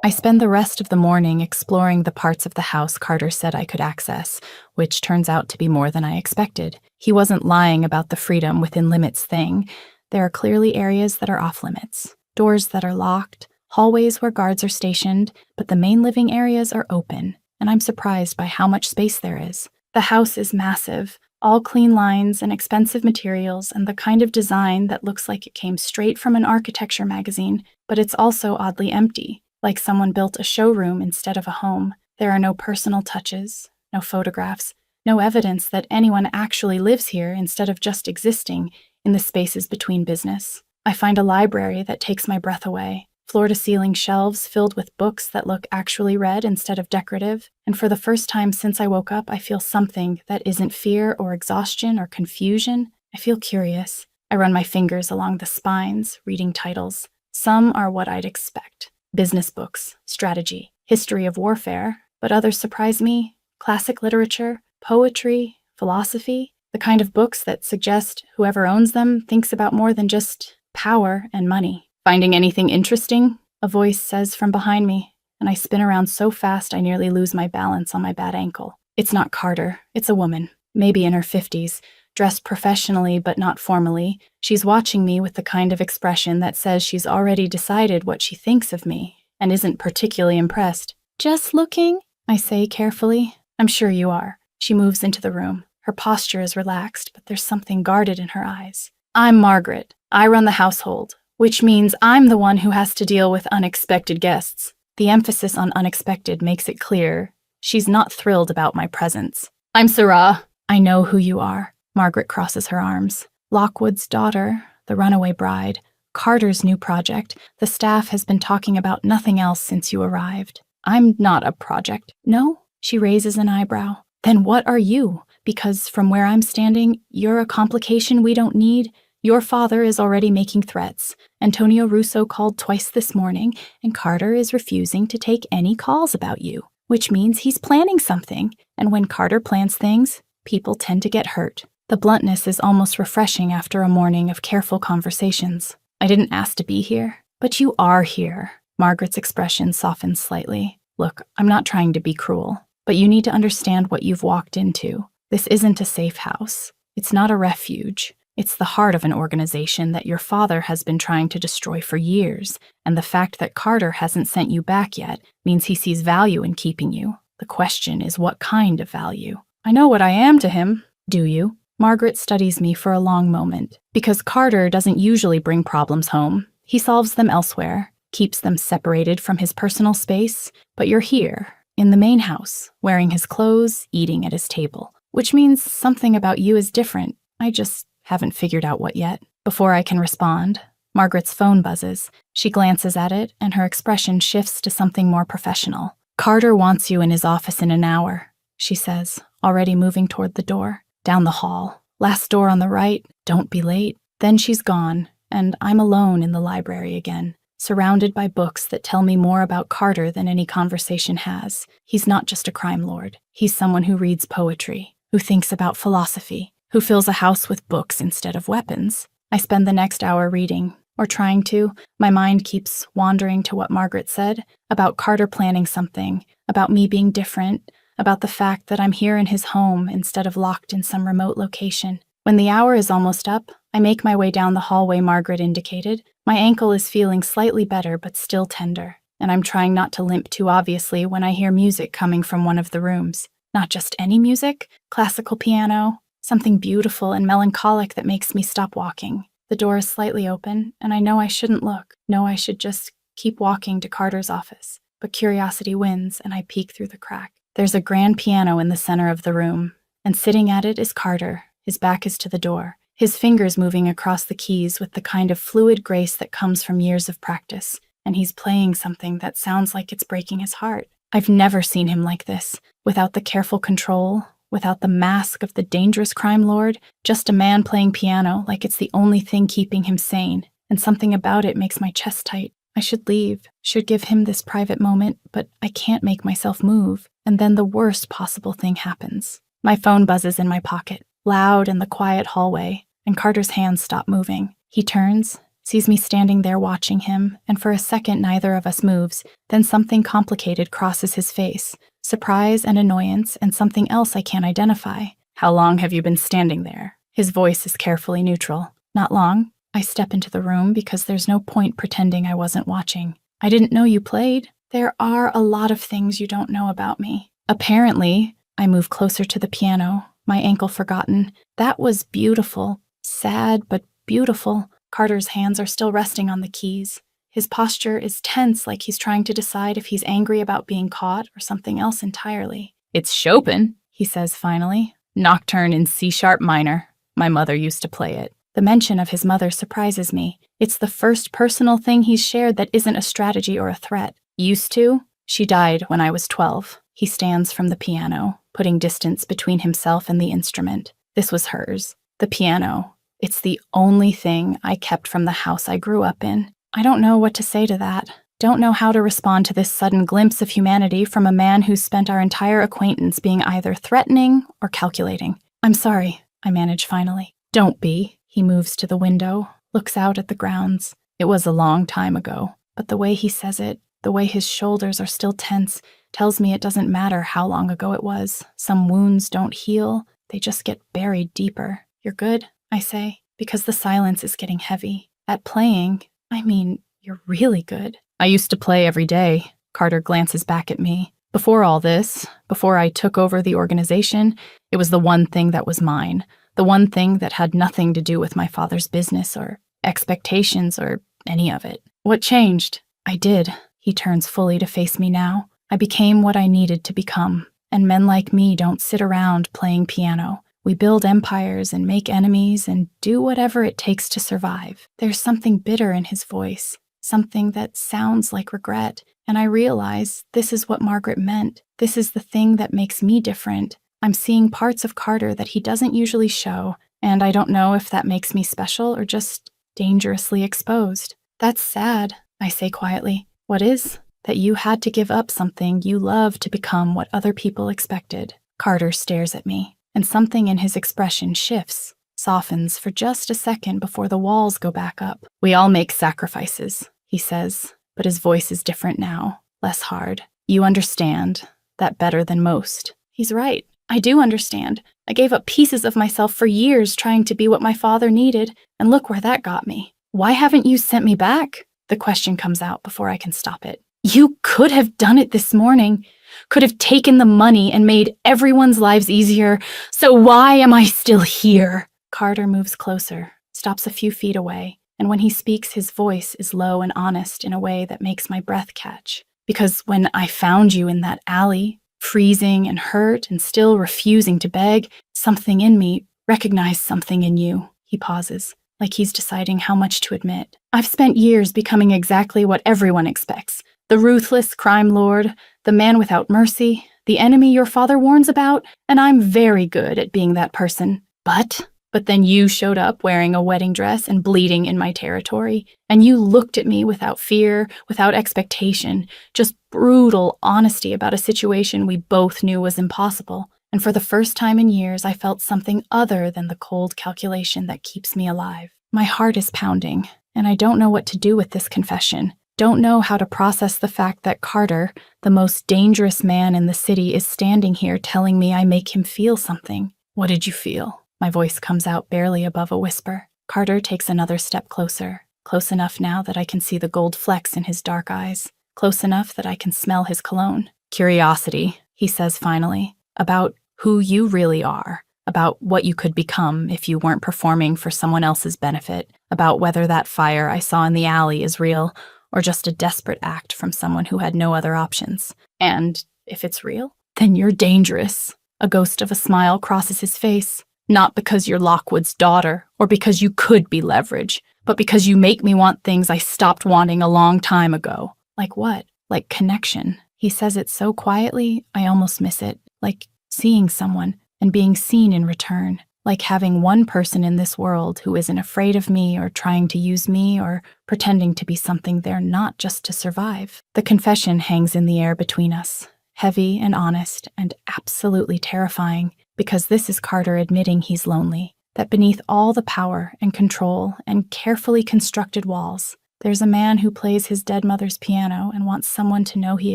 I spend the rest of the morning exploring the parts of the house Carter said I could access, which turns out to be more than I expected. He wasn't lying about the freedom within limits thing. There are clearly areas that are off limits, doors that are locked, hallways where guards are stationed, but the main living areas are open, and I'm surprised by how much space there is. The house is massive, all clean lines and expensive materials and the kind of design that looks like it came straight from an architecture magazine, but it's also oddly empty, like someone built a showroom instead of a home. There are no personal touches, no photographs, no evidence that anyone actually lives here instead of just existing in the spaces between business. I find a library that takes my breath away. Floor-to-ceiling shelves filled with books that look actually read instead of decorative, and for the first time since I woke up, I feel something that isn't fear or exhaustion or confusion. I feel curious. I run my fingers along the spines, reading titles. Some are what I'd expect. Business books, strategy, history of warfare, but others surprise me. Classic literature, poetry, philosophy, the kind of books that suggest whoever owns them thinks about more than just power and money. Finding anything interesting? A voice says from behind me, and I spin around so fast I nearly lose my balance on my bad ankle. It's not Carter, it's a woman, maybe in her 50s, dressed professionally but not formally. She's watching me with the kind of expression that says she's already decided what she thinks of me, and isn't particularly impressed. Just looking, I say carefully. I'm sure you are. She moves into the room. Her posture is relaxed, but there's something guarded in her eyes. I'm Margaret. I run the household, which means I'm the one who has to deal with unexpected guests. The emphasis on unexpected makes it clear she's not thrilled about my presence. I'm Sarah. I know who you are. Margaret crosses her arms. Lockwood's daughter, the runaway bride. Carter's new project. The staff has been talking about nothing else since you arrived. I'm not a project. No? She raises an eyebrow. Then what are you? Because from where I'm standing, you're a complication we don't need. Your father is already making threats. Antonio Russo called twice this morning, and Carter is refusing to take any calls about you, which means he's planning something. And when Carter plans things, people tend to get hurt. The bluntness is almost refreshing after a morning of careful conversations. I didn't ask to be here, but you are here. Margaret's expression softens slightly. Look, I'm not trying to be cruel, but you need to understand what you've walked into. This isn't a safe house. It's not a refuge. It's the heart of an organization that your father has been trying to destroy for years, and the fact that Carter hasn't sent you back yet means he sees value in keeping you. The question is what kind of value? I know what I am to him. Do you? Margaret studies me for a long moment. Because Carter doesn't usually bring problems home. He solves them elsewhere, keeps them separated from his personal space, but you're here, in the main house, wearing his clothes, eating at his table, which means something about you is different. I just haven't figured out what yet. Before I can respond, Margaret's phone buzzes. She glances at it, and her expression shifts to something more professional. Carter wants you in his office in an hour, she says, already moving toward the door. Down the hall. Last door on the right. Don't be late. Then she's gone, and I'm alone in the library again, surrounded by books that tell me more about Carter than any conversation has. He's not just a crime lord. He's someone who reads poetry, who thinks about philosophy, who fills a house with books instead of weapons. I spend the next hour reading, or trying to. My mind keeps wandering to what Margaret said, about Carter planning something, about me being different, about the fact that I'm here in his home instead of locked in some remote location. When the hour is almost up, I make my way down the hallway Margaret indicated. My ankle is feeling slightly better but still tender, and I'm trying not to limp too obviously when I hear music coming from one of the rooms. Not just any music, classical piano, something beautiful and melancholic that makes me stop walking. The door is slightly open, and I know I shouldn't look. No, I should just keep walking to Carter's office. But curiosity wins, and I peek through the crack. There's a grand piano in the center of the room, and sitting at it is Carter. His back is to the door, his fingers moving across the keys with the kind of fluid grace that comes from years of practice, and he's playing something that sounds like it's breaking his heart. I've never seen him like this, without the careful control, without the mask of the dangerous crime lord, just a man playing piano like it's the only thing keeping him sane, and something about it makes my chest tight. I should leave, should give him this private moment, but I can't make myself move. And then the worst possible thing happens. My phone buzzes in my pocket, loud in the quiet hallway, and Carter's hands stop moving. He turns, sees me standing there watching him, and for a second neither of us moves. Then something complicated crosses his face. Surprise and annoyance and something else I can't identify. How long have you been standing there? His voice is carefully neutral. Not long. I step into the room because there's no point pretending I wasn't watching. I didn't know you played. There are a lot of things you don't know about me. Apparently, I move closer to the piano, my ankle forgotten. That was beautiful. Sad, but beautiful. Carter's hands are still resting on the keys. His posture is tense, like he's trying to decide if he's angry about being caught or something else entirely. It's Chopin, he says finally. Nocturne in C-sharp minor. My mother used to play it. The mention of his mother surprises me. It's the first personal thing he's shared that isn't a strategy or a threat. Used to? She died when I was 12. He stands from the piano, putting distance between himself and the instrument. This was hers. The piano. It's the only thing I kept from the house I grew up in. I don't know what to say to that. Don't know how to respond to this sudden glimpse of humanity from a man who's spent our entire acquaintance being either threatening or calculating. I'm sorry, I manage finally. Don't be. He moves to the window, looks out at the grounds. It was a long time ago, but the way he says it, the way his shoulders are still tense, tells me it doesn't matter how long ago it was. Some wounds don't heal, they just get buried deeper. You're good, I say, because the silence is getting heavy. At playing, I mean, you're really good. I used to play every day. Carter glances back at me. Before all this, before I took over the organization, it was the one thing that was mine. The one thing that had nothing to do with my father's business or expectations or any of it. What changed? I did. He turns fully to face me now. I became what I needed to become. And men like me don't sit around playing piano. We build empires and make enemies and do whatever it takes to survive. There's something bitter in his voice, something that sounds like regret, and I realize this is what Margaret meant. This is the thing that makes me different. I'm seeing parts of Carter that he doesn't usually show, and I don't know if that makes me special or just dangerously exposed. That's sad, I say quietly. What is? That you had to give up something you love to become what other people expected. Carter stares at me, and something in his expression shifts, softens for just a second before the walls go back up. We all make sacrifices, he says, but his voice is different now, less hard. You understand that better than most. He's right. I do understand. I gave up pieces of myself for years trying to be what my father needed, and look where that got me. Why haven't you sent me back? The question comes out before I can stop it. You could have done it this morning, could have taken the money and made everyone's lives easier, so why am I still here? Carter moves closer, stops a few feet away, and when he speaks, his voice is low and honest in a way that makes my breath catch. Because when I found you in that alley, freezing and hurt and still refusing to beg, something in me recognized something in you. He pauses, like he's deciding how much to admit. I've spent years becoming exactly what everyone expects. The ruthless crime lord, the man without mercy, the enemy your father warns about, and I'm very good at being that person. But then you showed up wearing a wedding dress and bleeding in my territory, and you looked at me without fear, without expectation, just brutal honesty about a situation we both knew was impossible. And for the first time in years, I felt something other than the cold calculation that keeps me alive. My heart is pounding, and I don't know what to do with this confession. Don't know how to process the fact that Carter, the most dangerous man in the city, is standing here telling me I make him feel something. What did you feel? My voice comes out barely above a whisper. Carter takes another step closer, close enough now that I can see the gold flecks in his dark eyes, close enough that I can smell his cologne. Curiosity, he says finally, about who you really are, about what you could become if you weren't performing for someone else's benefit, about whether that fire I saw in the alley is real or just a desperate act from someone who had no other options. And if it's real, then you're dangerous. A ghost of a smile crosses his face. Not because you're Lockwood's daughter, or because you could be leverage, but because you make me want things I stopped wanting a long time ago. Like what? Like connection. He says it so quietly, I almost miss it. Like seeing someone and being seen in return. Like having one person in this world who isn't afraid of me or trying to use me or pretending to be something they're not just to survive. The confession hangs in the air between us, heavy and honest and absolutely terrifying. Because this is Carter admitting he's lonely, that beneath all the power and control and carefully constructed walls, there's a man who plays his dead mother's piano and wants someone to know he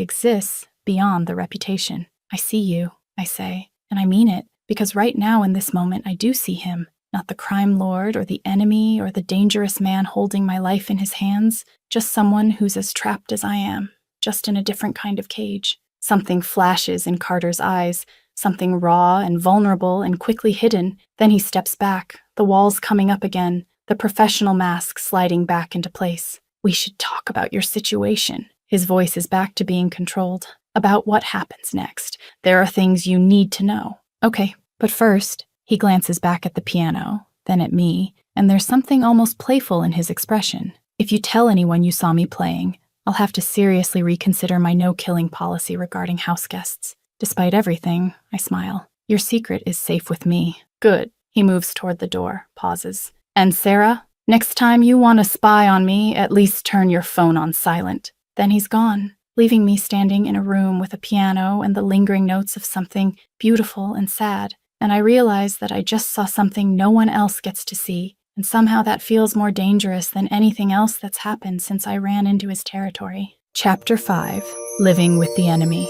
exists beyond the reputation. I see you, I say, and I mean it, because right now in this moment I do see him, not the crime lord or the enemy or the dangerous man holding my life in his hands, just someone who's as trapped as I am, just in a different kind of cage. Something flashes in Carter's eyes, something raw and vulnerable and quickly hidden. Then he steps back, the walls coming up again, the professional mask sliding back into place. We should talk about your situation. His voice is back to being controlled. About what happens next. There are things you need to know. Okay, but first, he glances back at the piano, then at me, and there's something almost playful in his expression. If you tell anyone you saw me playing, I'll have to seriously reconsider my no-killing policy regarding house guests. Despite everything, I smile. Your secret is safe with me. Good. He moves toward the door, pauses. And Sarah, next time you want to spy on me, at least turn your phone on silent. Then he's gone, leaving me standing in a room with a piano and the lingering notes of something beautiful and sad. And I realize that I just saw something no one else gets to see, and somehow that feels more dangerous than anything else that's happened since I ran into his territory. Chapter 5. Living with the Enemy.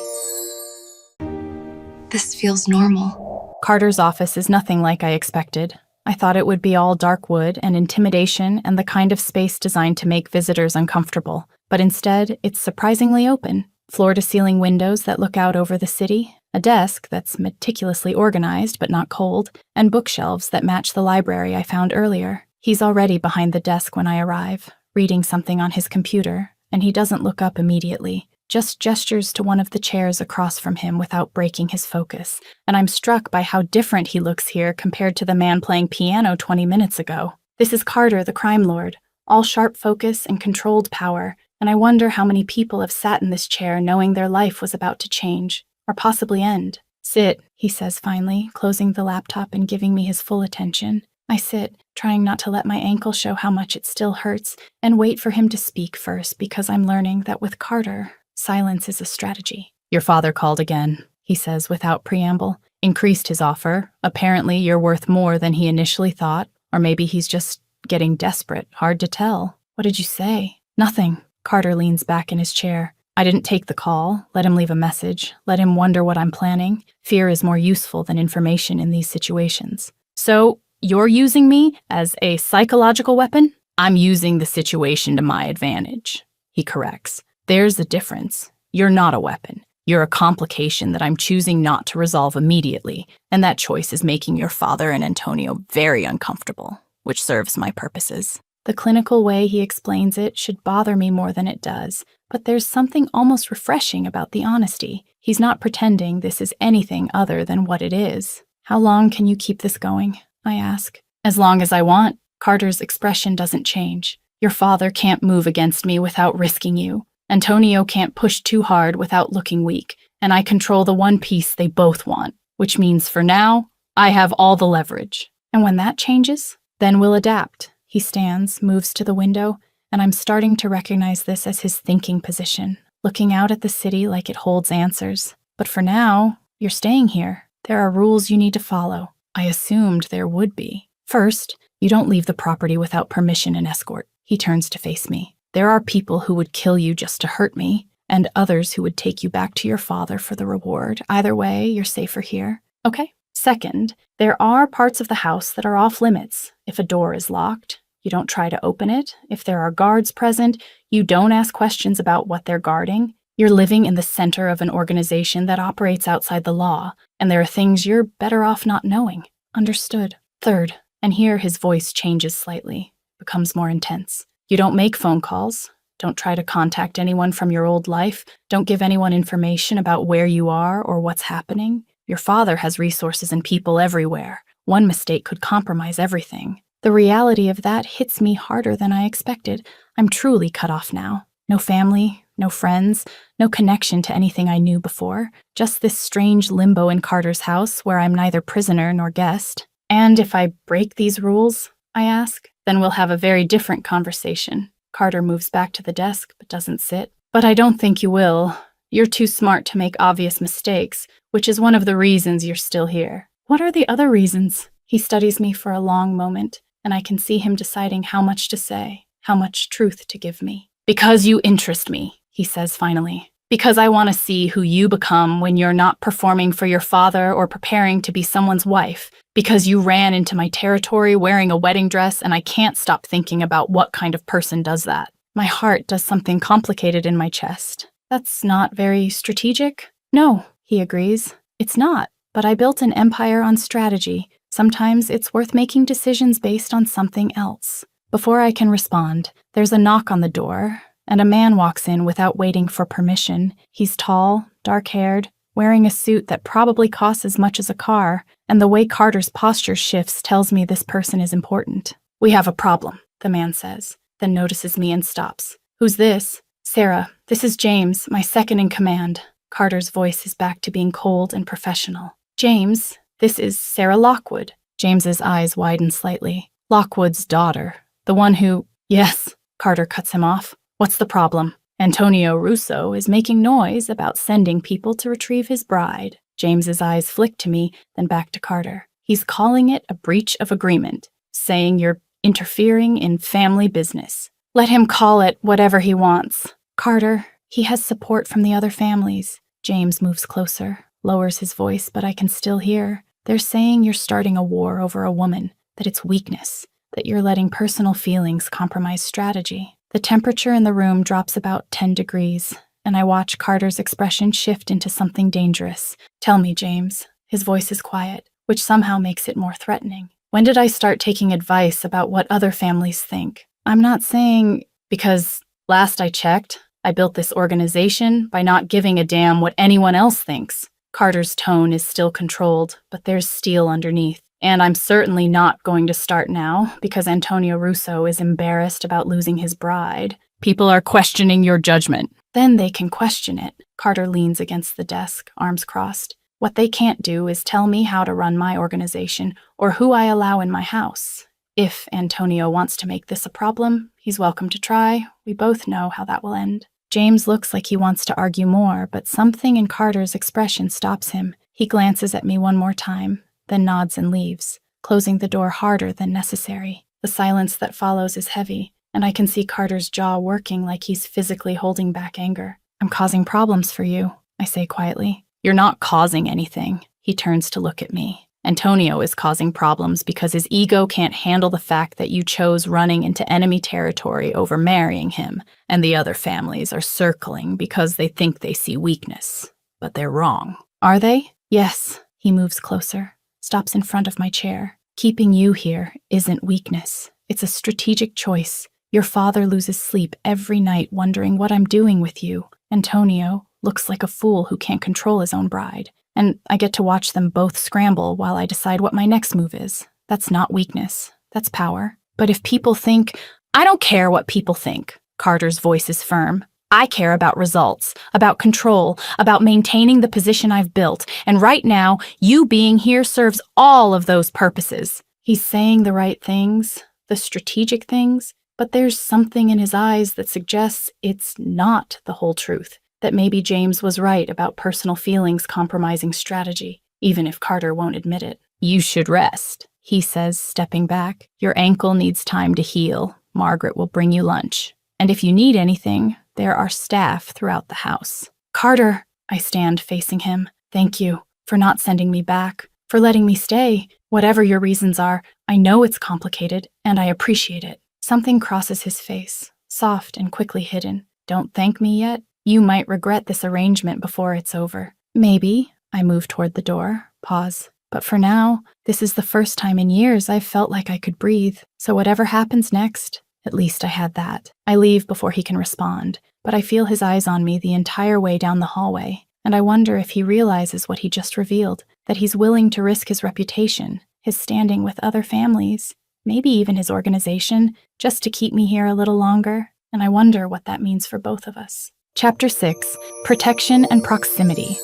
This feels normal. Carter's office is nothing like I expected. I thought it would be all dark wood and intimidation and the kind of space designed to make visitors uncomfortable. But instead, it's surprisingly open. Floor-to-ceiling windows that look out over the city, a desk that's meticulously organized but not cold, and bookshelves that match the library I found earlier. He's already behind the desk when I arrive, reading something on his computer, and he doesn't look up immediately. just gestures to one of the chairs across from him without breaking his focus, and I'm struck by how different he looks here compared to the man playing piano 20 minutes ago. This is Carter, the crime lord, all sharp focus and controlled power, and I wonder how many people have sat in this chair knowing their life was about to change, or possibly end. "Sit," he says finally, closing the laptop and giving me his full attention. I sit, trying not to let my ankle show how much it still hurts, and wait for him to speak first because I'm learning that with Carter, silence is a strategy. "Your father called again," he says without preamble. "Increased his offer. Apparently you're worth more than he initially thought, or maybe he's just getting desperate. Hard to tell." "What did you say?" "Nothing." Carter leans back in his chair. "I didn't take the call. Let him leave a message. Let him wonder what I'm planning. Fear is more useful than information in these situations." "So, you're using me as a psychological weapon?" "I'm using the situation to my advantage," he corrects. "There's a difference. You're not a weapon. You're a complication that I'm choosing not to resolve immediately, and that choice is making your father and Antonio very uncomfortable, which serves my purposes." The clinical way he explains it should bother me more than it does, but there's something almost refreshing about the honesty. He's not pretending this is anything other than what it is. "How long can you keep this going?" I ask. "As long as I want." Carter's expression doesn't change. "Your father can't move against me without risking you. Antonio can't push too hard without looking weak, and I control the one piece they both want, which means for now, I have all the leverage. And when that changes, then we'll adapt." He stands, moves to the window, and I'm starting to recognize this as his thinking position, looking out at the city like it holds answers. "But for now, you're staying here. There are rules you need to follow." I assumed there would be. "First, you don't leave the property without permission and escort." He turns to face me. "There are people who would kill you just to hurt me, and others who would take you back to your father for the reward. Either way, you're safer here." "Okay." "Second, there are parts of the house that are off limits. If a door is locked, you don't try to open it. If there are guards present, you don't ask questions about what they're guarding. You're living in the center of an organization that operates outside the law, and there are things you're better off not knowing." "Understood." "Third," and here his voice changes slightly, becomes more intense. "You don't make phone calls. Don't try to contact anyone from your old life. Don't give anyone information about where you are or what's happening. Your father has resources and people everywhere. One mistake could compromise everything." The reality of that hits me harder than I expected. I'm truly cut off now. No family, no friends, no connection to anything I knew before. Just this strange limbo in Carter's house where I'm neither prisoner nor guest. "And if I break these rules," I ask, "then we'll have a very different conversation." Carter moves back to the desk but doesn't sit. "But I don't think you will. You're too smart to make obvious mistakes, which is one of the reasons you're still here." "What are the other reasons?" He studies me for a long moment, and I can see him deciding how much to say, how much truth to give me. "Because you interest me," he says finally. "Because I want to see who you become when you're not performing for your father or preparing to be someone's wife. Because you ran into my territory wearing a wedding dress, and I can't stop thinking about what kind of person does that." My heart does something complicated in my chest. "That's not very strategic?" "No," he agrees. "It's not. But I built an empire on strategy. Sometimes it's worth making decisions based on something else." Before I can respond, there's a knock on the door, and a man walks in without waiting for permission. He's tall, dark-haired, wearing a suit that probably costs as much as a car, and the way Carter's posture shifts tells me this person is important. "We have a problem," the man says, then notices me and stops. "Who's this?" "Sarah, this is James, my second in command." Carter's voice is back to being cold and professional. "James, this is Sarah Lockwood." James's eyes widen slightly. "Lockwood's daughter. The one who—" "Yes," Carter cuts him off. "What's the problem?" "Antonio Russo is making noise about sending people to retrieve his bride." James's eyes flick to me, then back to Carter. "He's calling it a breach of agreement, saying you're interfering in family business." "Let him call it whatever he wants." "Carter, he has support from the other families." James moves closer, lowers his voice, but I can still hear. "They're saying you're starting a war over a woman, that it's weakness, that you're letting personal feelings compromise strategy." The temperature in the room drops about 10 degrees, and I watch Carter's expression shift into something dangerous. "Tell me, James." His voice is quiet, which somehow makes it more threatening. "When did I start taking advice about what other families think? I'm not saying, because last I checked, I built this organization by not giving a damn what anyone else thinks. Carter's tone is still controlled, but there's steel underneath. And I'm certainly not going to start now, because Antonio Russo is embarrassed about losing his bride. People are questioning your judgment. Then they can question it. Carter leans against the desk, arms crossed. What they can't do is tell me how to run my organization or who I allow in my house. If Antonio wants to make this a problem, he's welcome to try. We both know how that will end. James looks like he wants to argue more, but something in Carter's expression stops him. He glances at me one more time, then nods and leaves, closing the door harder than necessary. The silence that follows is heavy, and I can see Carter's jaw working like he's physically holding back anger. I'm causing problems for you, I say quietly. You're not causing anything. He turns to look at me. Antonio is causing problems because his ego can't handle the fact that you chose running into enemy territory over marrying him, and the other families are circling because they think they see weakness. But they're wrong. Are they? Yes. He moves closer, stops in front of my chair. Keeping you here isn't weakness. It's a strategic choice. Your father loses sleep every night wondering what I'm doing with you. Antonio looks like a fool who can't control his own bride. And I get to watch them both scramble while I decide what my next move is. That's not weakness. That's power. But if people think, I don't care what people think. Carter's voice is firm. I care about results, about control, about maintaining the position I've built. And right now, you being here serves all of those purposes. He's saying the right things, the strategic things, but there's something in his eyes that suggests it's not the whole truth. That maybe James was right about personal feelings compromising strategy, even if Carter won't admit it. You should rest, he says, stepping back. Your ankle needs time to heal. Margaret will bring you lunch. And if you need anything, there are staff throughout the house. Carter, I stand facing him. Thank you for not sending me back, for letting me stay. Whatever your reasons are, I know it's complicated, and I appreciate it. Something crosses his face, soft and quickly hidden. Don't thank me yet? You might regret this arrangement before it's over. Maybe. I move toward the door, pause. But for now, this is the first time in years I've felt like I could breathe. So whatever happens next, at least I had that. I leave before he can respond, but I feel his eyes on me the entire way down the hallway, and I wonder if he realizes what he just revealed, that he's willing to risk his reputation, his standing with other families, maybe even his organization, just to keep me here a little longer, and I wonder what that means for both of us. Chapter 6, Protection and Proximity.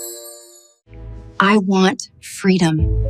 I want freedom.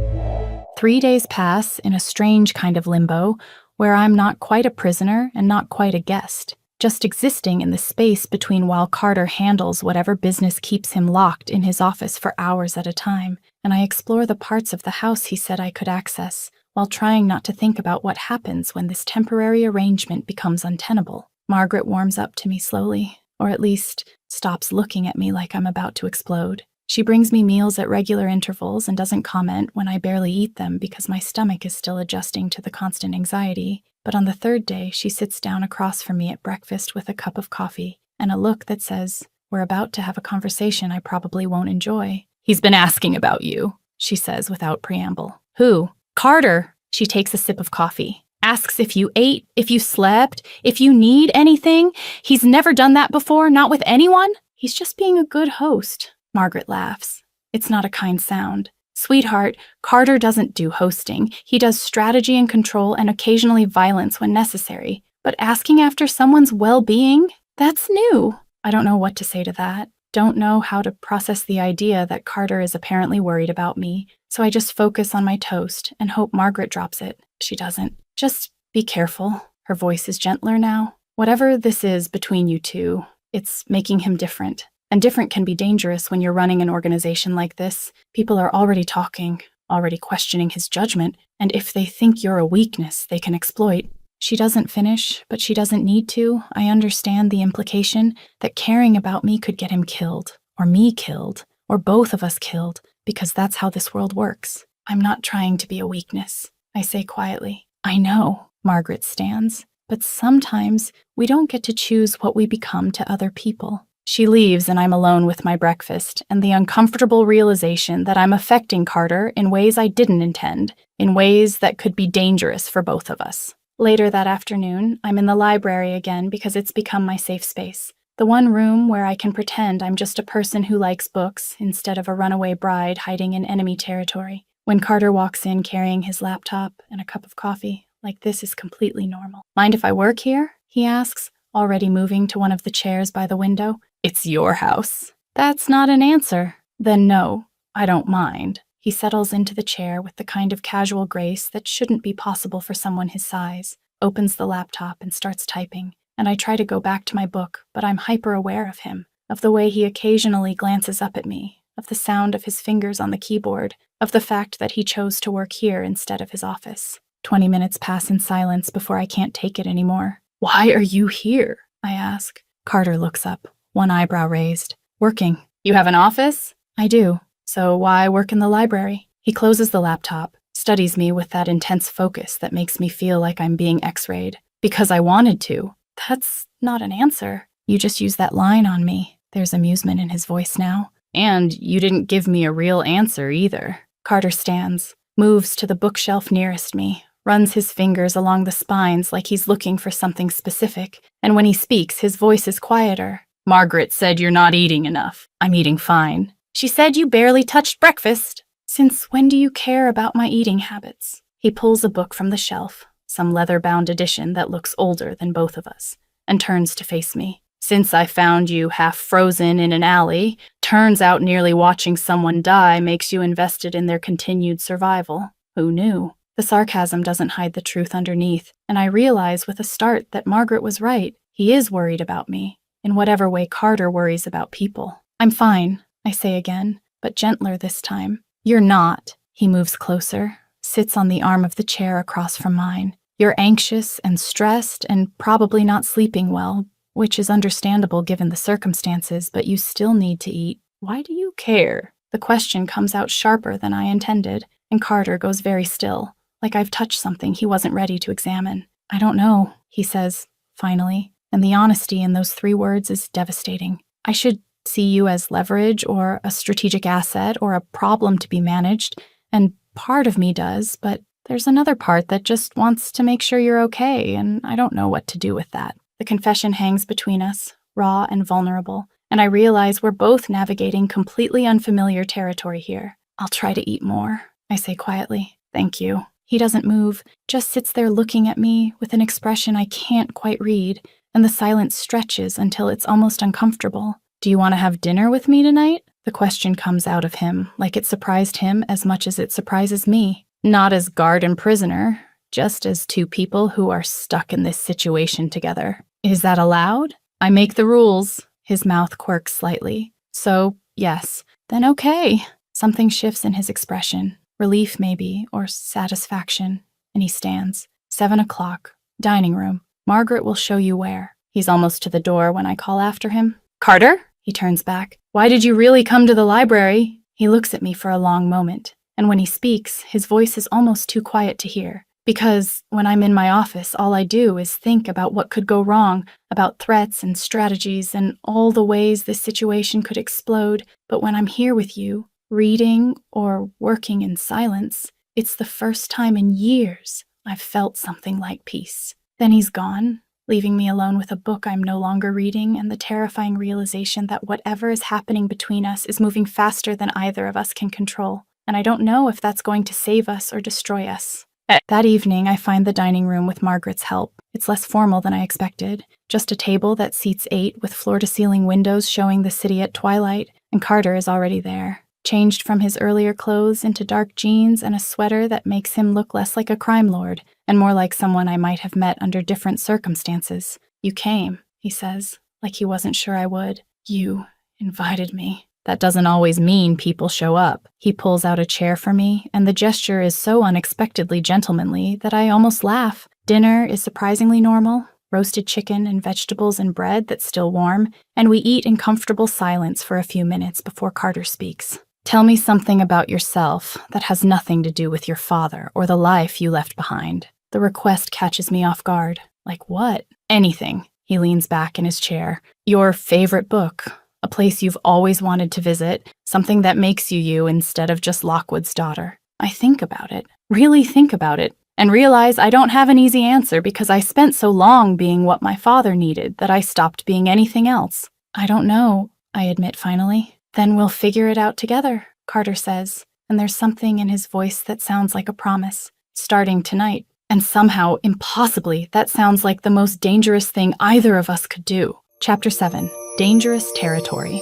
3 days pass in a strange kind of limbo, where I'm not quite a prisoner and not quite a guest, just existing in the space between while Carter handles whatever business keeps him locked in his office for hours at a time, and I explore the parts of the house he said I could access, while trying not to think about what happens when this temporary arrangement becomes untenable. Margaret warms up to me slowly, or at least stops looking at me like I'm about to explode. She brings me meals at regular intervals and doesn't comment when I barely eat them because my stomach is still adjusting to the constant anxiety. But on the third day, she sits down across from me at breakfast with a cup of coffee and a look that says, we're about to have a conversation I probably won't enjoy. He's been asking about you, she says without preamble. Who? Carter. She takes a sip of coffee. Asks if you ate, if you slept, if you need anything. He's never done that before, not with anyone. He's just being a good host. Margaret laughs. It's not a kind sound. Sweetheart, Carter doesn't do hosting. He does strategy and control and occasionally violence when necessary. But asking after someone's well-being? That's new. I don't know what to say to that. Don't know how to process the idea that Carter is apparently worried about me, so I just focus on my toast and hope Margaret drops it. She doesn't. Just be careful. Her voice is gentler now. Whatever this is between you two, it's making him different. And different can be dangerous when you're running an organization like this. People are already talking, already questioning his judgment, and if they think you're a weakness, they can exploit. She doesn't finish, but she doesn't need to. I understand the implication that caring about me could get him killed, or me killed, or both of us killed, because that's how this world works. I'm not trying to be a weakness, I say quietly. I know, Margaret stands, but sometimes we don't get to choose what we become to other people. She leaves and I'm alone with my breakfast and the uncomfortable realization that I'm affecting Carter in ways I didn't intend, in ways that could be dangerous for both of us. Later that afternoon, I'm in the library again because it's become my safe space. The one room where I can pretend I'm just a person who likes books instead of a runaway bride hiding in enemy territory. When Carter walks in carrying his laptop and a cup of coffee, like this is completely normal. Mind if I work here? He asks, already moving to one of the chairs by the window. It's your house. That's not an answer. Then no, I don't mind. He settles into the chair with the kind of casual grace that shouldn't be possible for someone his size, opens the laptop and starts typing, and I try to go back to my book, but I'm hyper-aware of him, of the way he occasionally glances up at me, of the sound of his fingers on the keyboard, of the fact that he chose to work here instead of his office. 20 minutes pass in silence before I can't take it anymore. Why are you here? I ask. Carter looks up, one eyebrow raised. Working. You have an office? I do. So why work in the library? He closes the laptop, studies me with that intense focus that makes me feel like I'm being x-rayed. Because I wanted to. That's not an answer. You just used that line on me. There's amusement in his voice now. And you didn't give me a real answer either. Carter stands, moves to the bookshelf nearest me, runs his fingers along the spines like he's looking for something specific, and when he speaks, his voice is quieter. Margaret said you're not eating enough. I'm eating fine. She said you barely touched breakfast. Since when do you care about my eating habits? He pulls a book from the shelf, some leather-bound edition that looks older than both of us, and turns to face me. Since I found you half frozen in an alley, turns out nearly watching someone die makes you invested in their continued survival. Who knew? The sarcasm doesn't hide the truth underneath, and I realize with a start that Margaret was right. He is worried about me, in whatever way Carter worries about people. I'm fine, I say again, but gentler this time. You're not. He moves closer, sits on the arm of the chair across from mine. You're anxious and stressed and probably not sleeping well, which is understandable given the circumstances, but you still need to eat. Why do you care? The question comes out sharper than I intended, and Carter goes very still, like I've touched something he wasn't ready to examine. I don't know, he says, finally, and the honesty in those 3 words is devastating. I should see you as leverage or a strategic asset or a problem to be managed, and part of me does, but there's another part that just wants to make sure you're okay, and I don't know what to do with that. The confession hangs between us, raw and vulnerable, and I realize we're both navigating completely unfamiliar territory here. I'll try to eat more, I say quietly. Thank you. He doesn't move, just sits there looking at me with an expression I can't quite read, and the silence stretches until it's almost uncomfortable. Do you want to have dinner with me tonight? The question comes out of him, like it surprised him as much as it surprises me. Not as guard and prisoner, just as 2 people who are stuck in this situation together. Is that allowed? I make the rules. His mouth quirks slightly. So, yes. Then okay. Something shifts in his expression. Relief, maybe, or satisfaction. And he stands. 7 o'clock. Dining room. Margaret will show you where. He's almost to the door when I call after him. Carter? He turns back. Why did you really come to the library? He looks at me for a long moment, and when he speaks, his voice is almost too quiet to hear. Because when I'm in my office, all I do is think about what could go wrong, about threats and strategies and all the ways this situation could explode. But when I'm here with you, reading or working in silence, it's the first time in years I've felt something like peace. Then he's gone, leaving me alone with a book I'm no longer reading and the terrifying realization that whatever is happening between us is moving faster than either of us can control, and I don't know if that's going to save us or destroy us. That evening, I find the dining room with Margaret's help. It's less formal than I expected, just a table that seats 8 with floor-to-ceiling windows showing the city at twilight, and Carter is already there, changed from his earlier clothes into dark jeans and a sweater that makes him look less like a crime lord and more like someone I might have met under different circumstances. You came, he says, like he wasn't sure I would. You invited me. That doesn't always mean people show up. He pulls out a chair for me, and the gesture is so unexpectedly gentlemanly that I almost laugh. Dinner is surprisingly normal, roasted chicken and vegetables and bread that's still warm, and we eat in comfortable silence for a few minutes before Carter speaks. Tell me something about yourself that has nothing to do with your father or the life you left behind. The request catches me off guard. Like what? Anything. He leans back in his chair. Your favorite book. A place you've always wanted to visit. Something that makes you you instead of just Lockwood's daughter. I think about it. Really think about it. and realize I don't have an easy answer because I spent so long being what my father needed that I stopped being anything else. I don't know, I admit finally. Then we'll figure it out together, Carter says, and there's something in his voice that sounds like a promise. Starting tonight. And somehow, impossibly, that sounds like the most dangerous thing either of us could do. Chapter 7. Dangerous Territory.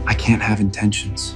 I can't have intentions.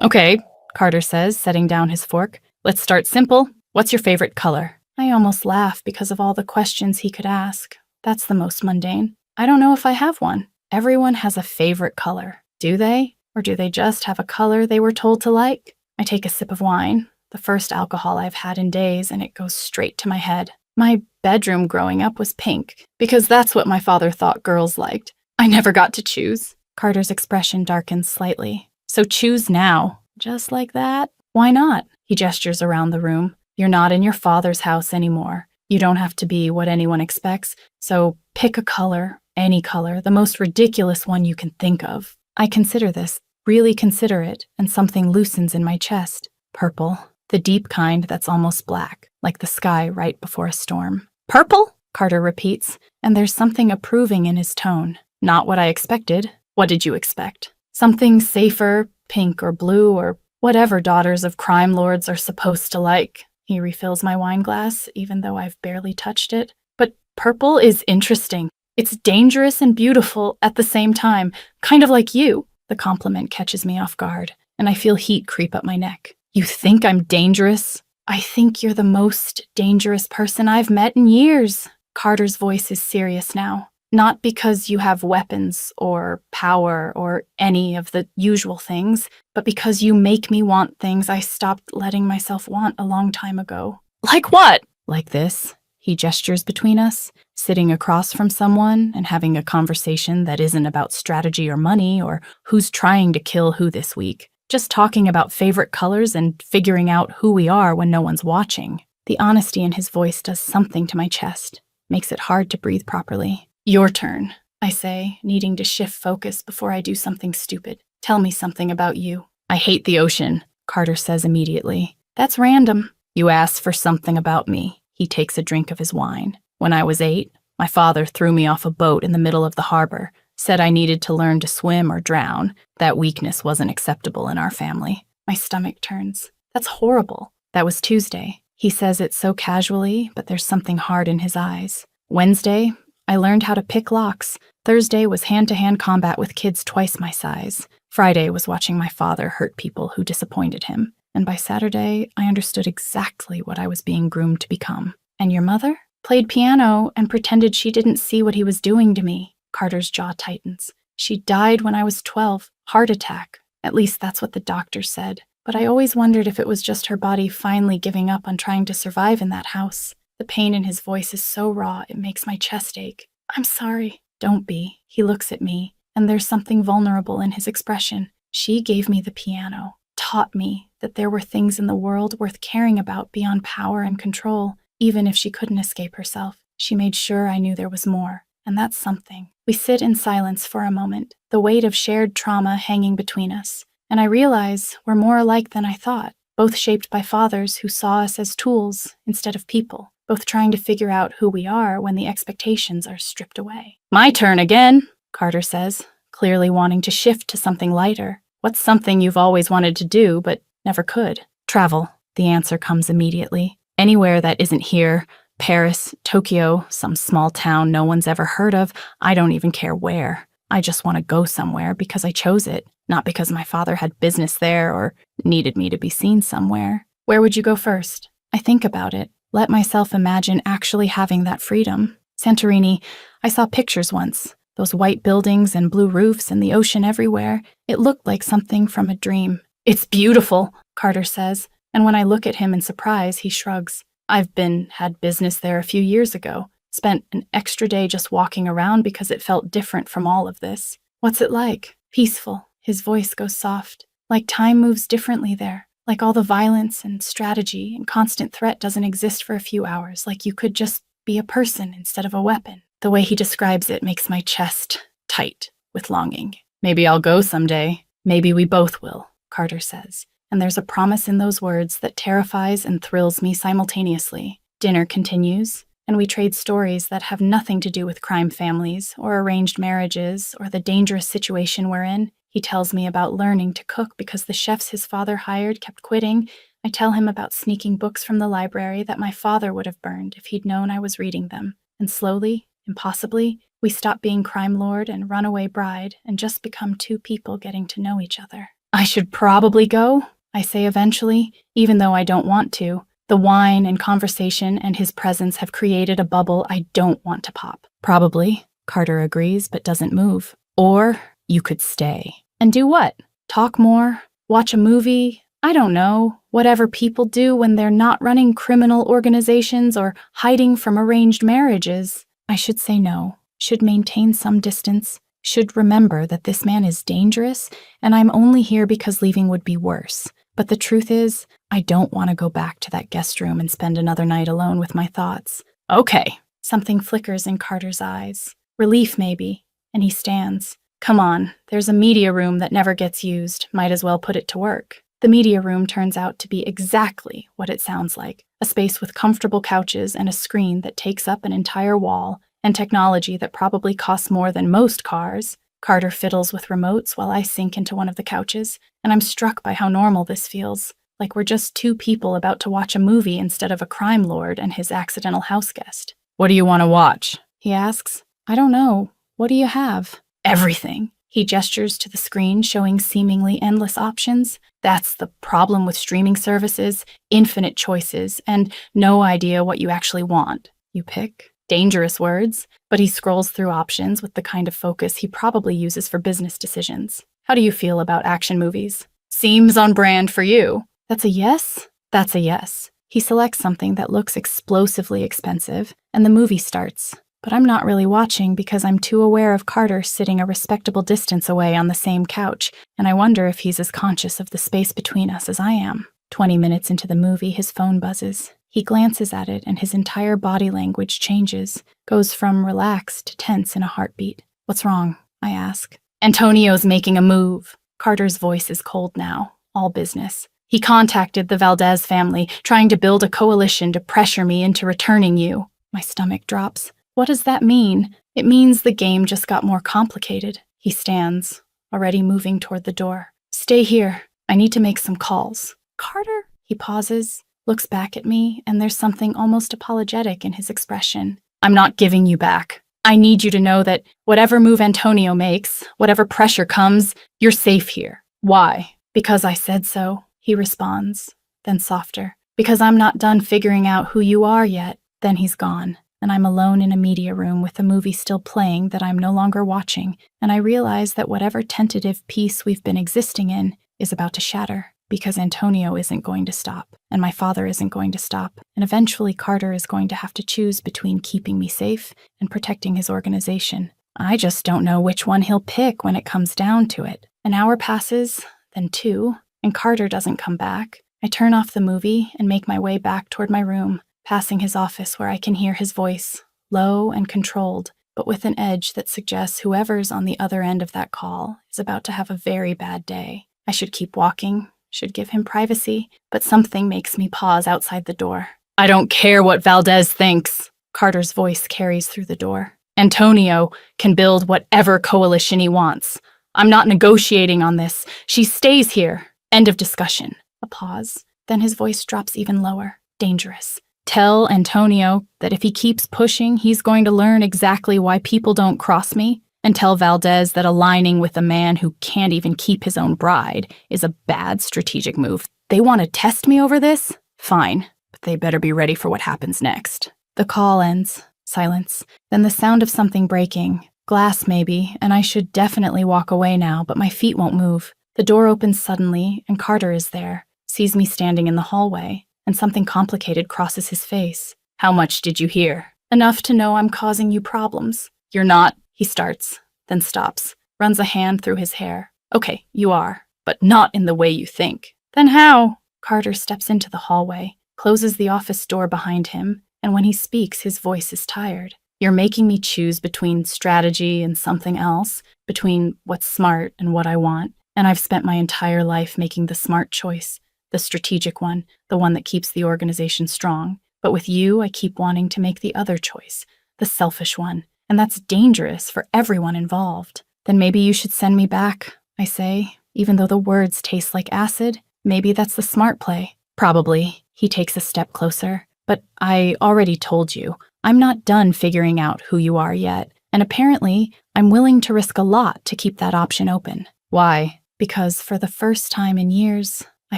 Okay, Carter says, setting down his fork. Let's start simple. What's your favorite color? I almost laugh because of all the questions he could ask. That's the most mundane. I don't know if I have one. Everyone has a favorite color. Do they? Or do they just have a color they were told to like? I take a sip of wine, the first alcohol I've had in days, and it goes straight to my head. My bedroom growing up was pink, because that's what my father thought girls liked. I never got to choose. Carter's expression darkens slightly. So choose now. Just like that? Why not? He gestures around the room. You're not in your father's house anymore. You don't have to be what anyone expects, so pick a color, any color, the most ridiculous one you can think of. I consider this, really consider it, and something loosens in my chest. Purple. The deep kind that's almost black, like the sky right before a storm. Purple? Carter repeats, and there's something approving in his tone. Not what I expected. What did you expect? Something safer, pink or blue or whatever daughters of crime lords are supposed to like. He refills my wine glass, even though I've barely touched it. But purple is interesting. It's dangerous and beautiful at the same time, kind of like you. The compliment catches me off guard, and I feel heat creep up my neck. You think I'm dangerous? I think you're the most dangerous person I've met in years. Carter's voice is serious now. Not because you have weapons or power or any of the usual things, but because you make me want things I stopped letting myself want a long time ago. Like what? Like this. He gestures between us, sitting across from someone and having a conversation that isn't about strategy or money or who's trying to kill who this week. Just talking about favorite colors and figuring out who we are when no one's watching. The honesty in his voice does something to my chest, makes it hard to breathe properly. Your turn, I say, needing to shift focus before I do something stupid. Tell me something about you. I hate the ocean, Carter says immediately. That's random. You asked for something about me. He takes a drink of his wine. When I was 8, my father threw me off a boat in the middle of the harbor, said I needed to learn to swim or drown. That weakness wasn't acceptable in our family. My stomach turns. That's horrible. That was Tuesday. He says it so casually, but there's something hard in his eyes. Wednesday, I learned how to pick locks. Thursday was hand-to-hand combat with kids twice my size. Friday was watching my father hurt people who disappointed him. And by Saturday, I understood exactly what I was being groomed to become. And your mother? Played piano and pretended she didn't see what he was doing to me. Carter's jaw tightens. She died when I was 12. Heart attack. At least that's what the doctor said. But I always wondered if it was just her body finally giving up on trying to survive in that house. The pain in his voice is so raw, it makes my chest ache. I'm sorry. Don't be. He looks at me, and there's something vulnerable in his expression. She gave me the piano, taught me that there were things in the world worth caring about beyond power and control. Even if she couldn't escape herself, she made sure I knew there was more, and that's something. We sit in silence for a moment, the weight of shared trauma hanging between us, and I realize we're more alike than I thought, both shaped by fathers who saw us as tools instead of people. Both trying to figure out who we are when the expectations are stripped away. My turn again, Carter says, clearly wanting to shift to something lighter. What's something you've always wanted to do but never could? Travel. The answer comes immediately. Anywhere that isn't here, Paris, Tokyo, some small town no one's ever heard of, I don't even care where. I just want to go somewhere because I chose it, not because my father had business there or needed me to be seen somewhere. Where would you go first? I think about it. Let myself imagine actually having that freedom. Santorini, I saw pictures once. Those white buildings and blue roofs and the ocean everywhere. It looked like something from a dream. It's beautiful, Carter says, and when I look at him in surprise, he shrugs. I've had business there a few years ago. Spent an extra day just walking around because it felt different from all of this. What's it like? Peaceful. His voice goes soft. Like time moves differently there. Like all the violence and strategy and constant threat doesn't exist for a few hours, like you could just be a person instead of a weapon. The way he describes it makes my chest tight with longing. Maybe I'll go someday. Maybe we both will, Carter says, and there's a promise in those words that terrifies and thrills me simultaneously. Dinner continues, and we trade stories that have nothing to do with crime families or arranged marriages or the dangerous situation we're in. He tells me about learning to cook because the chefs his father hired kept quitting. I tell him about sneaking books from the library that my father would have burned if he'd known I was reading them. And slowly, impossibly, we stop being crime lord and runaway bride and just become two people getting to know each other. I should probably go, I say eventually, even though I don't want to. The wine and conversation and his presence have created a bubble I don't want to pop. Probably, Carter agrees but doesn't move. Or you could stay. And do what? Talk more? Watch a movie? I don't know. Whatever people do when they're not running criminal organizations or hiding from arranged marriages. I should say no. Should maintain some distance. Should remember that this man is dangerous and I'm only here because leaving would be worse. But the truth is, I don't want to go back to that guest room and spend another night alone with my thoughts. Okay. Something flickers in Carter's eyes. Relief, maybe. And he stands. Come on, there's a media room that never gets used. Might as well put it to work. The media room turns out to be exactly what it sounds like. A space with comfortable couches and a screen that takes up an entire wall, and technology that probably costs more than most cars. Carter fiddles with remotes while I sink into one of the couches, and I'm struck by how normal this feels. Like we're just two people about to watch a movie instead of a crime lord and his accidental houseguest. What do you want to watch? He asks. I don't know. What do you have? Everything. He gestures to the screen showing seemingly endless options. That's the problem with streaming services, infinite choices, and no idea what you actually want. You pick. Dangerous words, but he scrolls through options with the kind of focus he probably uses for business decisions. How do you feel about action movies? Seems on brand for you. That's a yes? That's a yes. He selects something that looks explosively expensive, and the movie starts. But I'm not really watching because I'm too aware of Carter sitting a respectable distance away on the same couch, and I wonder if he's as conscious of the space between us as I am. 20 minutes into the movie, his phone buzzes. He glances at it and his entire body language changes, goes from relaxed to tense in a heartbeat. What's wrong? I ask. Antonio's making a move. Carter's voice is cold now, all business. He contacted the Valdez family, trying to build a coalition to pressure me into returning you. My stomach drops. What does that mean? It means the game just got more complicated. He stands, already moving toward the door. Stay here. I need to make some calls. Carter? He pauses, looks back at me, and there's something almost apologetic in his expression. I'm not giving you back. I need you to know that whatever move Antonio makes, whatever pressure comes, you're safe here. Why? Because I said so, he responds, then softer. Because I'm not done figuring out who you are yet. Then he's gone. And I'm alone in a media room with a movie still playing that I'm no longer watching, and I realize that whatever tentative peace we've been existing in is about to shatter, because Antonio isn't going to stop, and my father isn't going to stop, and eventually Carter is going to have to choose between keeping me safe and protecting his organization. I just don't know which one he'll pick when it comes down to it. An hour passes, then 2, and Carter doesn't come back. I turn off the movie and make my way back toward my room, passing his office where I can hear his voice, low and controlled, but with an edge that suggests whoever's on the other end of that call is about to have a very bad day. I should keep walking, should give him privacy, but something makes me pause outside the door. I don't care what Valdez thinks. Carter's voice carries through the door. Antonio can build whatever coalition he wants. I'm not negotiating on this. She stays here. End of discussion. A pause. Then his voice drops even lower. Dangerous. Tell Antonio that if he keeps pushing, he's going to learn exactly why people don't cross me, and tell Valdez that aligning with a man who can't even keep his own bride is a bad strategic move. They want to test me over this? Fine, but they better be ready for what happens next. The call ends. Silence. Then the sound of something breaking. Glass, maybe, and I should definitely walk away now, but my feet won't move. The door opens suddenly, and Carter is there, sees me standing in the hallway, and something complicated crosses his face. How much did you hear? Enough to know I'm causing you problems. You're not, he starts, then stops, runs a hand through his hair. Okay, you are, but not in the way you think. Then how? Carter steps into the hallway, closes the office door behind him, and when he speaks, his voice is tired. You're making me choose between strategy and something else, between what's smart and what I want. And I've spent my entire life making the smart choice, the strategic one, the one that keeps the organization strong. But with you, I keep wanting to make the other choice, the selfish one. And that's dangerous for everyone involved. Then maybe you should send me back, I say, even though the words taste like acid. Maybe that's the smart play. Probably. He takes a step closer. But I already told you, I'm not done figuring out who you are yet. And apparently, I'm willing to risk a lot to keep that option open. Why? Because for the first time in years, I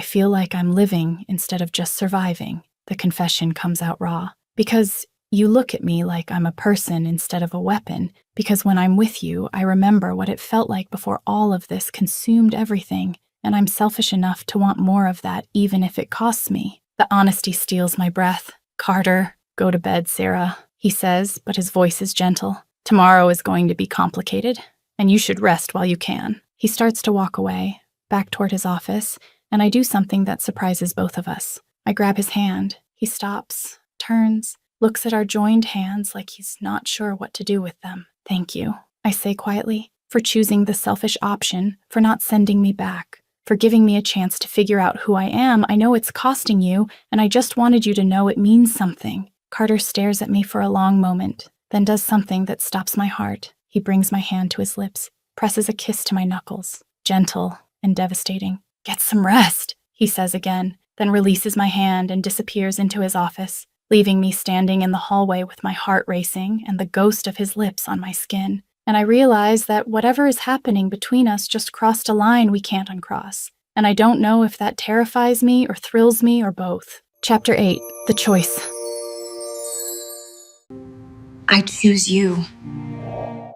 feel like I'm living instead of just surviving. The confession comes out raw. Because you look at me like I'm a person instead of a weapon. Because when I'm with you, I remember what it felt like before all of this consumed everything. And I'm selfish enough to want more of that, even if it costs me. The honesty steals my breath. Carter, go to bed, Sarah, he says, but his voice is gentle. Tomorrow is going to be complicated, and you should rest while you can. He starts to walk away, back toward his office, and I do something that surprises both of us. I grab his hand. He stops, turns, looks at our joined hands like he's not sure what to do with them. Thank you, I say quietly, for choosing the selfish option, for not sending me back, for giving me a chance to figure out who I am. I know it's costing you, and I just wanted you to know it means something. Carter stares at me for a long moment, then does something that stops my heart. He brings my hand to his lips, presses a kiss to my knuckles, gentle and devastating. Get some rest, he says again, then releases my hand and disappears into his office, leaving me standing in the hallway with my heart racing and the ghost of his lips on my skin. And I realize that whatever is happening between us just crossed a line we can't uncross. And I don't know if that terrifies me or thrills me or both. Chapter 8, The Choice. I choose you.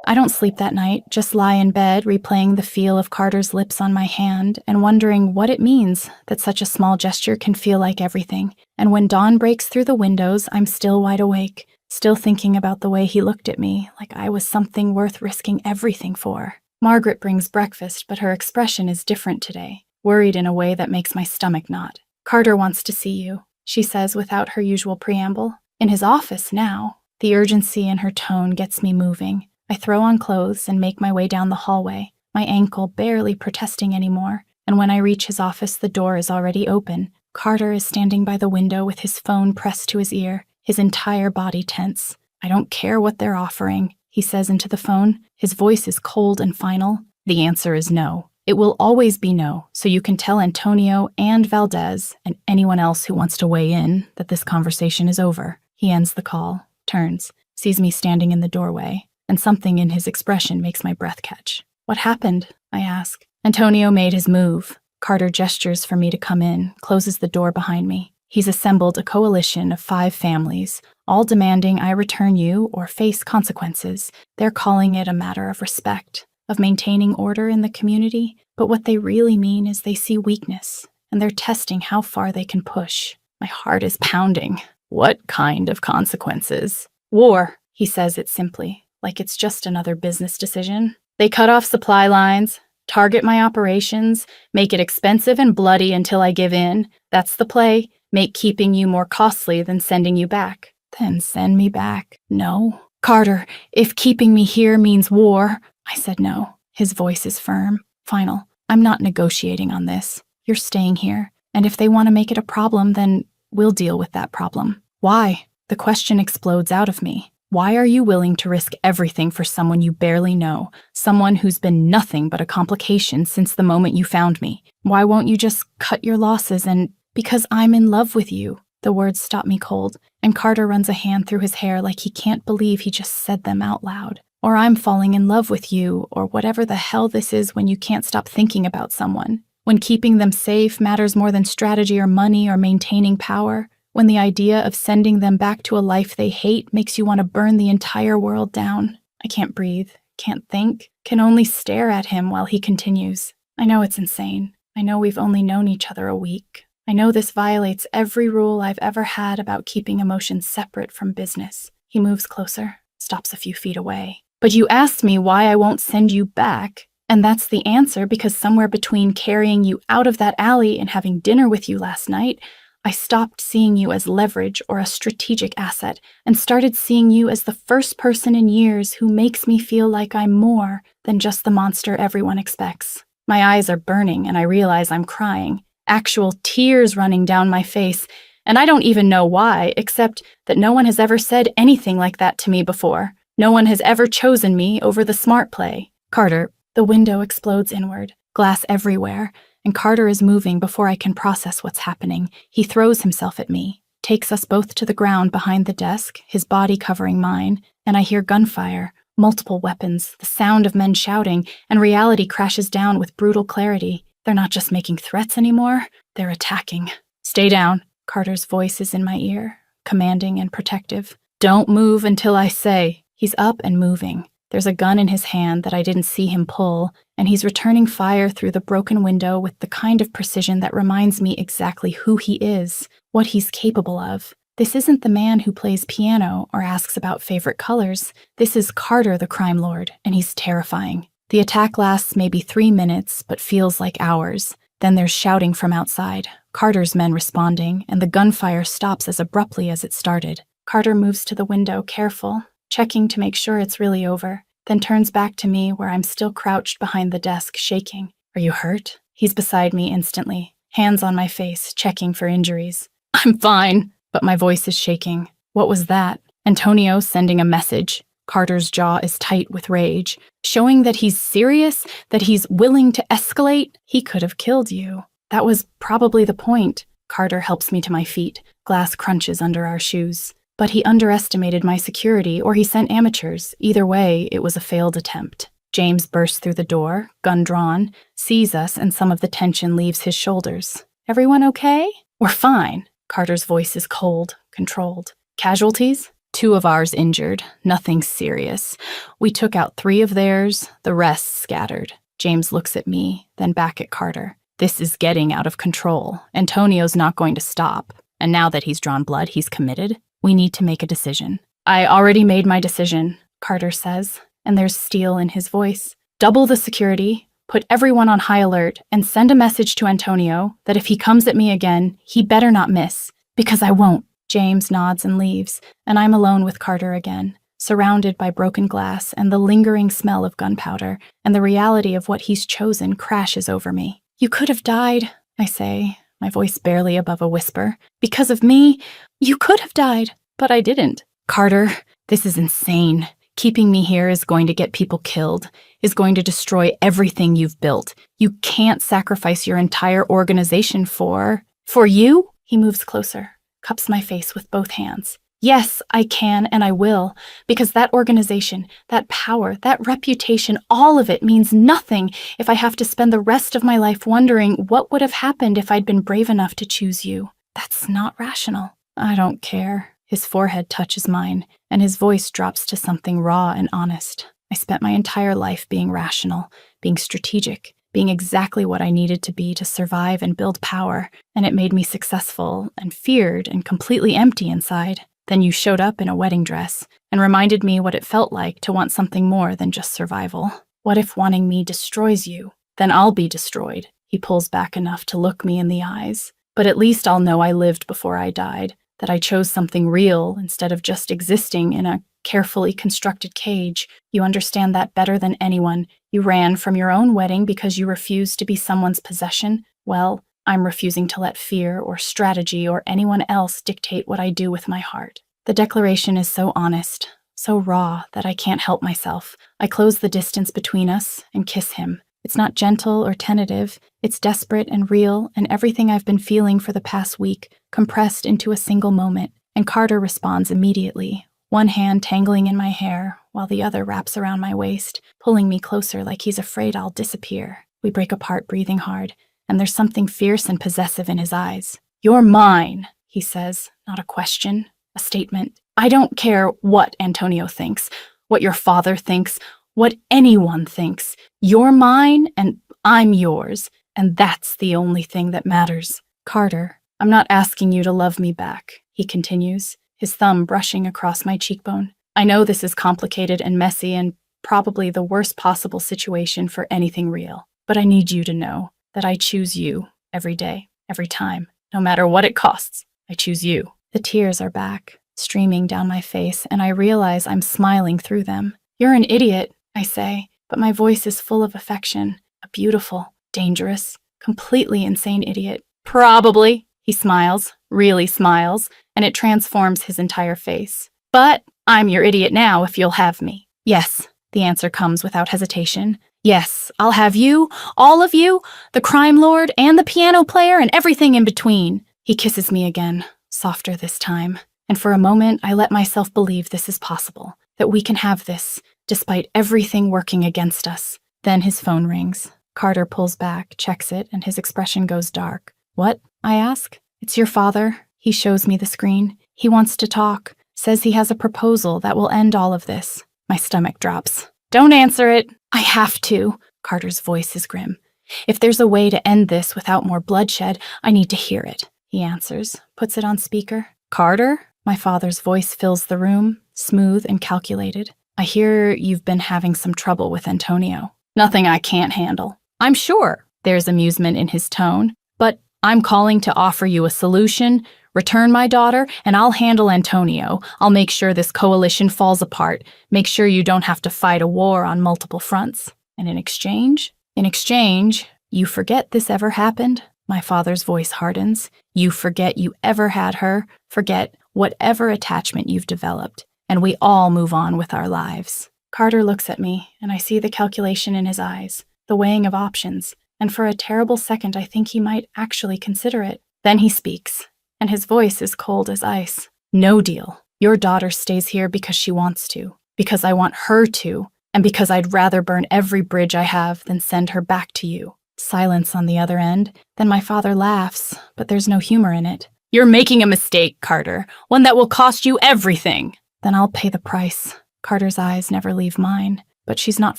I don't sleep that night, just lie in bed, replaying the feel of Carter's lips on my hand and wondering what it means that such a small gesture can feel like everything. And when dawn breaks through the windows, I'm still wide awake, still thinking about the way he looked at me, like I was something worth risking everything for. Margaret brings breakfast, but her expression is different today, worried in a way that makes my stomach knot. Carter wants to see you, she says without her usual preamble. In his office now. The urgency in her tone gets me moving. I throw on clothes and make my way down the hallway, my ankle barely protesting anymore. And when I reach his office, the door is already open. Carter is standing by the window with his phone pressed to his ear, his entire body tense. I don't care what they're offering, he says into the phone. His voice is cold and final. The answer is no. It will always be no, so you can tell Antonio and Valdez and anyone else who wants to weigh in that this conversation is over. He ends the call, turns, sees me standing in the doorway, and something in his expression makes my breath catch. What happened? I ask. Antonio made his move. Carter gestures for me to come in, closes the door behind me. He's assembled a coalition of 5 families, all demanding I return you or face consequences. They're calling it a matter of respect, of maintaining order in the community, but what they really mean is they see weakness, and they're testing how far they can push. My heart is pounding. What kind of consequences? War, he says it simply, like it's just another business decision. They cut off supply lines, target my operations, make it expensive and bloody until I give in. That's the play, make keeping you more costly than sending you back. Then send me back. No. Carter, if keeping me here means war. I said no. His voice is firm, final. I'm not negotiating on this. You're staying here. And if they want to make it a problem, then we'll deal with that problem. Why? The question explodes out of me. Why are you willing to risk everything for someone you barely know, someone who's been nothing but a complication since the moment you found me? Why won't you just cut your losses and... Because I'm in love with you. The words stop me cold, and Carter runs a hand through his hair like he can't believe he just said them out loud. Or I'm falling in love with you, or whatever the hell this is when you can't stop thinking about someone. When keeping them safe matters more than strategy or money or maintaining power. When the idea of sending them back to a life they hate makes you want to burn the entire world down. I can't breathe, can't think, can only stare at him while he continues. I know it's insane. I know we've only known each other a week. I know this violates every rule I've ever had about keeping emotions separate from business. He moves closer, stops a few feet away. But you asked me why I won't send you back, and that's the answer because somewhere between carrying you out of that alley and having dinner with you last night, I stopped seeing you as leverage or a strategic asset and started seeing you as the first person in years who makes me feel like I'm more than just the monster everyone expects. My eyes are burning and I realize I'm crying, actual tears running down my face, and I don't even know why, except that no one has ever said anything like that to me before. No one has ever chosen me over the smart play. Carter, the window explodes inward, glass everywhere, and Carter is moving before I can process what's happening. He throws himself at me, takes us both to the ground behind the desk, his body covering mine, and I hear gunfire, multiple weapons, the sound of men shouting, and reality crashes down with brutal clarity. They're not just making threats anymore, they're attacking. Stay down. Carter's voice is in my ear, commanding and protective. Don't move until I say. He's up and moving. There's a gun in his hand that I didn't see him pull, and he's returning fire through the broken window with the kind of precision that reminds me exactly who he is, what he's capable of. This isn't the man who plays piano or asks about favorite colors. This is Carter, the crime lord, and he's terrifying. The attack lasts maybe 3 minutes, but feels like hours. Then there's shouting from outside, Carter's men responding, and the gunfire stops as abruptly as it started. Carter moves to the window, careful, checking to make sure it's really over, then turns back to me where I'm still crouched behind the desk, shaking. Are you hurt? He's beside me instantly, hands on my face, checking for injuries. I'm fine, but my voice is shaking. What was that? Antonio sending a message. Carter's jaw is tight with rage, showing that he's serious, that he's willing to escalate. He could have killed you. That was probably the point. Carter helps me to my feet. Glass crunches under our shoes. But he underestimated my security, or he sent amateurs. Either way, it was a failed attempt. James bursts through the door, gun drawn, sees us, and some of the tension leaves his shoulders. Everyone okay? We're fine. Carter's voice is cold, controlled. Casualties? 2 of ours injured. Nothing serious. We took out 3 of theirs, the rest scattered. James looks at me, then back at Carter. This is getting out of control. Antonio's not going to stop. And now that he's drawn blood, he's committed. We need to make a decision. I already made my decision, Carter says, and there's steel in his voice. Double the security, put everyone on high alert, and send a message to Antonio that if he comes at me again, he better not miss, because I won't. James nods and leaves, and I'm alone with Carter again, surrounded by broken glass and the lingering smell of gunpowder, and the reality of what he's chosen crashes over me. You could have died, I say, my voice barely above a whisper. Because of me, you could have died, but I didn't. Carter, this is insane. Keeping me here is going to get people killed, is going to destroy everything you've built. You can't sacrifice your entire organization for you? He moves closer, cups my face with both hands. Yes, I can and I will, because that organization, that power, that reputation, all of it means nothing if I have to spend the rest of my life wondering what would have happened if I'd been brave enough to choose you. That's not rational. I don't care. His forehead touches mine, and his voice drops to something raw and honest. I spent my entire life being rational, being strategic, being exactly what I needed to be to survive and build power, and it made me successful and feared and completely empty inside. Then you showed up in a wedding dress and reminded me what it felt like to want something more than just survival. What if wanting me destroys you? Then I'll be destroyed. He pulls back enough to look me in the eyes. But at least I'll know I lived before I died, that I chose something real instead of just existing in a carefully constructed cage. You understand that better than anyone. You ran from your own wedding because you refused to be someone's possession. Well, I'm refusing to let fear or strategy or anyone else dictate what I do with my heart. The declaration is so honest, so raw that I can't help myself. I close the distance between us and kiss him. It's not gentle or tentative. It's desperate and real, and everything I've been feeling for the past week compressed into a single moment. And Carter responds immediately, one hand tangling in my hair while the other wraps around my waist, pulling me closer like he's afraid I'll disappear. We break apart, breathing hard, and there's something fierce and possessive in his eyes. You're mine, he says, not a question, a statement. I don't care what Antonio thinks, what your father thinks, what anyone thinks. You're mine and I'm yours, and that's the only thing that matters. Carter, I'm not asking you to love me back, he continues, his thumb brushing across my cheekbone. I know this is complicated and messy and probably the worst possible situation for anything real, but I need you to know that I choose you every day, every time, no matter what it costs. I choose you. The tears are back, streaming down my face, and I realize I'm smiling through them. You're an idiot, I say, but my voice is full of affection, a beautiful, Dangerous. Completely insane idiot. Probably. He smiles, really smiles, and it transforms his entire face. But I'm your idiot now if you'll have me. Yes, the answer comes without hesitation. Yes, I'll have you, all of you, the crime lord and the piano player and everything in between. He kisses me again, softer this time, and for a moment I let myself believe this is possible, that we can have this, despite everything working against us. Then his phone rings. Carter pulls back, checks it, and his expression goes dark. What? I ask. It's your father. He shows me the screen. He wants to talk, says he has a proposal that will end all of this. My stomach drops. Don't answer it. I have to. Carter's voice is grim. If there's a way to end this without more bloodshed, I need to hear it. He answers, puts it on speaker. Carter? My father's voice fills the room, smooth and calculated. I hear you've been having some trouble with Antonio. Nothing I can't handle. I'm sure. There's amusement in his tone. But I'm calling to offer you a solution. Return my daughter, and I'll handle Antonio. I'll make sure this coalition falls apart. Make sure you don't have to fight a war on multiple fronts. And in exchange? In exchange, you forget this ever happened? My father's voice hardens. You forget you ever had her. Forget whatever attachment you've developed. And we all move on with our lives. Carter looks at me, and I see the calculation in his eyes, the weighing of options, and for a terrible second I think he might actually consider it. Then he speaks, and his voice is cold as ice. No deal. Your daughter stays here because she wants to, because I want her to, and because I'd rather burn every bridge I have than send her back to you. Silence on the other end. Then my father laughs, but there's no humor in it. You're making a mistake, Carter, one that will cost you everything. Then I'll pay the price. Carter's eyes never leave mine, but she's not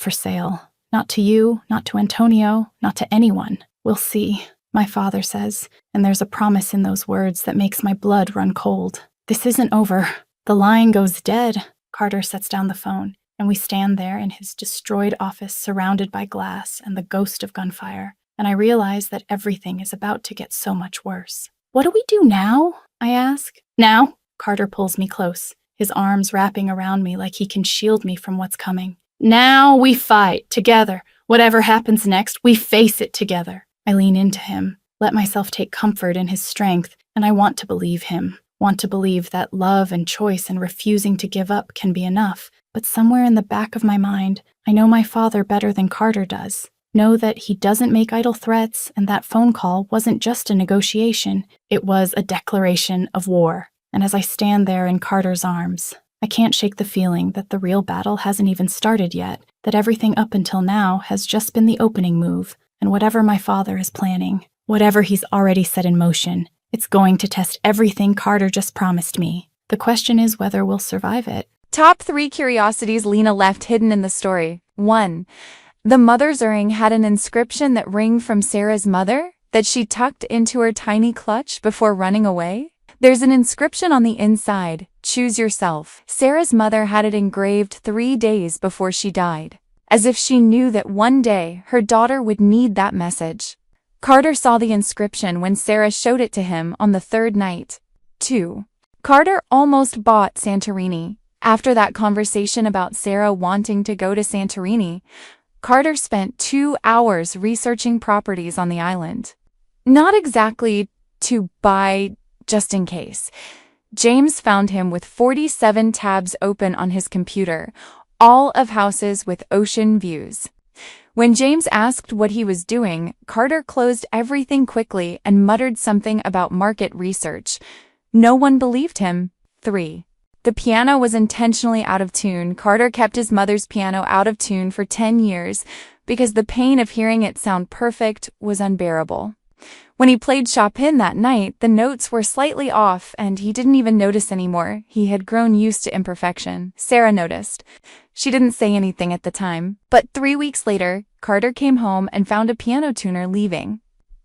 for sale. Not to you, not to Antonio, not to anyone. We'll see, my father says, and there's a promise in those words that makes my blood run cold. This isn't over. The line goes dead. Carter sets down the phone, and we stand there in his destroyed office surrounded by glass and the ghost of gunfire, and I realize that everything is about to get so much worse. What do we do now? I ask. Now? Carter pulls me close, his arms wrapping around me like he can shield me from what's coming. Now we fight, together. Whatever happens next, we face it together. I lean into him, let myself take comfort in his strength, and I want to believe him. Want to believe that love and choice and refusing to give up can be enough. But somewhere in the back of my mind, I know my father better than Carter does. Know that he doesn't make idle threats, and that phone call wasn't just a negotiation. It was a declaration of war. And as I stand there in Carter's arms, I can't shake the feeling that the real battle hasn't even started yet, that everything up until now has just been the opening move, and whatever my father is planning, whatever he's already set in motion, it's going to test everything Carter just promised me. The question is whether we'll survive it. Top 3 curiosities Lena left hidden in the story. 1. The mother's ring had an inscription that rang from Sarah's mother that she tucked into her tiny clutch before running away. There's an inscription on the inside, choose yourself. Sarah's mother had it engraved 3 days before she died, as if she knew that one day her daughter would need that message. Carter saw the inscription when Sarah showed it to him on the 3rd night. 2. Carter almost bought Santorini. After that conversation about Sarah wanting to go to Santorini, Carter spent 2 hours researching properties on the island. Not exactly to buy, just in case. James found him with 47 tabs open on his computer, all of houses with ocean views. When James asked what he was doing, Carter closed everything quickly and muttered something about market research. No one believed him. 3. The piano was intentionally out of tune. Carter kept his mother's piano out of tune for 10 years because the pain of hearing it sound perfect was unbearable. When he played Chopin that night, the notes were slightly off and he didn't even notice anymore. He had grown used to imperfection. Sarah noticed. She didn't say anything at the time, but 3 weeks later, Carter came home and found a piano tuner leaving.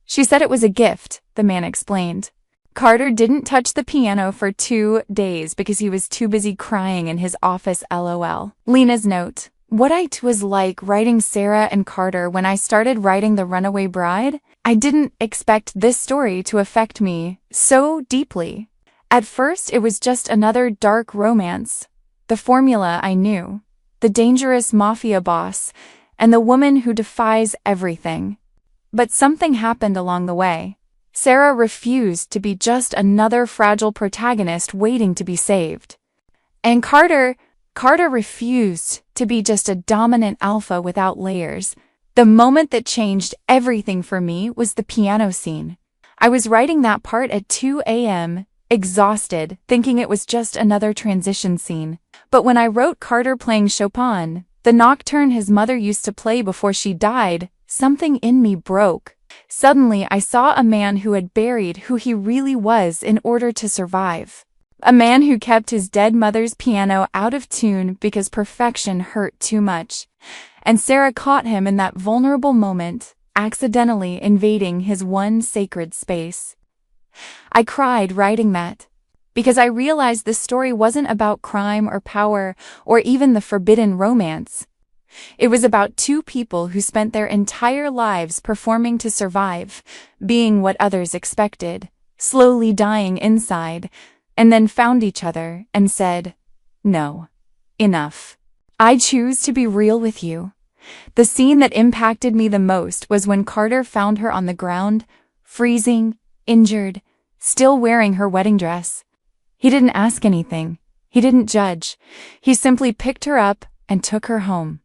She said it was a gift, the man explained. Carter didn't touch the piano for 2 days because he was too busy crying in his office LOL. Lena's note. What it was like writing Sarah and Carter when I started writing The Runaway Bride, I didn't expect this story to affect me so deeply. At first, it was just another dark romance. The formula I knew. The dangerous mafia boss, and the woman who defies everything. But something happened along the way. Sarah refused to be just another fragile protagonist waiting to be saved. And Carter refused to be just a dominant alpha without layers. The moment that changed everything for me was the piano scene. I was writing that part at 2 a.m., exhausted, thinking it was just another transition scene. But when I wrote Carter playing Chopin, the nocturne his mother used to play before she died, something in me broke. Suddenly, I saw a man who had buried who he really was in order to survive. A man who kept his dead mother's piano out of tune because perfection hurt too much. And Sarah caught him in that vulnerable moment, accidentally invading his one sacred space. I cried writing that, because I realized this story wasn't about crime or power or even the forbidden romance. It was about two people who spent their entire lives performing to survive, being what others expected, slowly dying inside, and then found each other and said, "No, enough. I choose to be real with you." The scene that impacted me the most was when Carter found her on the ground, freezing, injured, still wearing her wedding dress. He didn't ask anything. He didn't judge. He simply picked her up and took her home.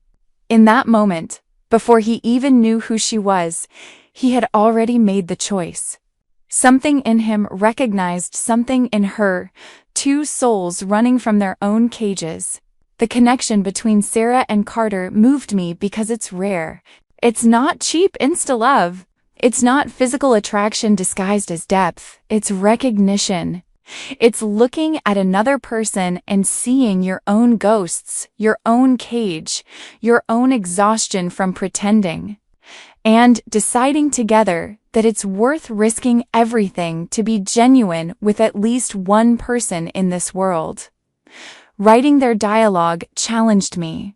In that moment, before he even knew who she was, he had already made the choice. Something in him recognized something in her, two souls running from their own cages. The connection between Sarah and Carter moved me because it's rare. It's not cheap insta-love. It's not physical attraction disguised as depth. It's recognition. It's looking at another person and seeing your own ghosts, your own cage, your own exhaustion from pretending, and deciding together that it's worth risking everything to be genuine with at least one person in this world. Writing their dialogue challenged me.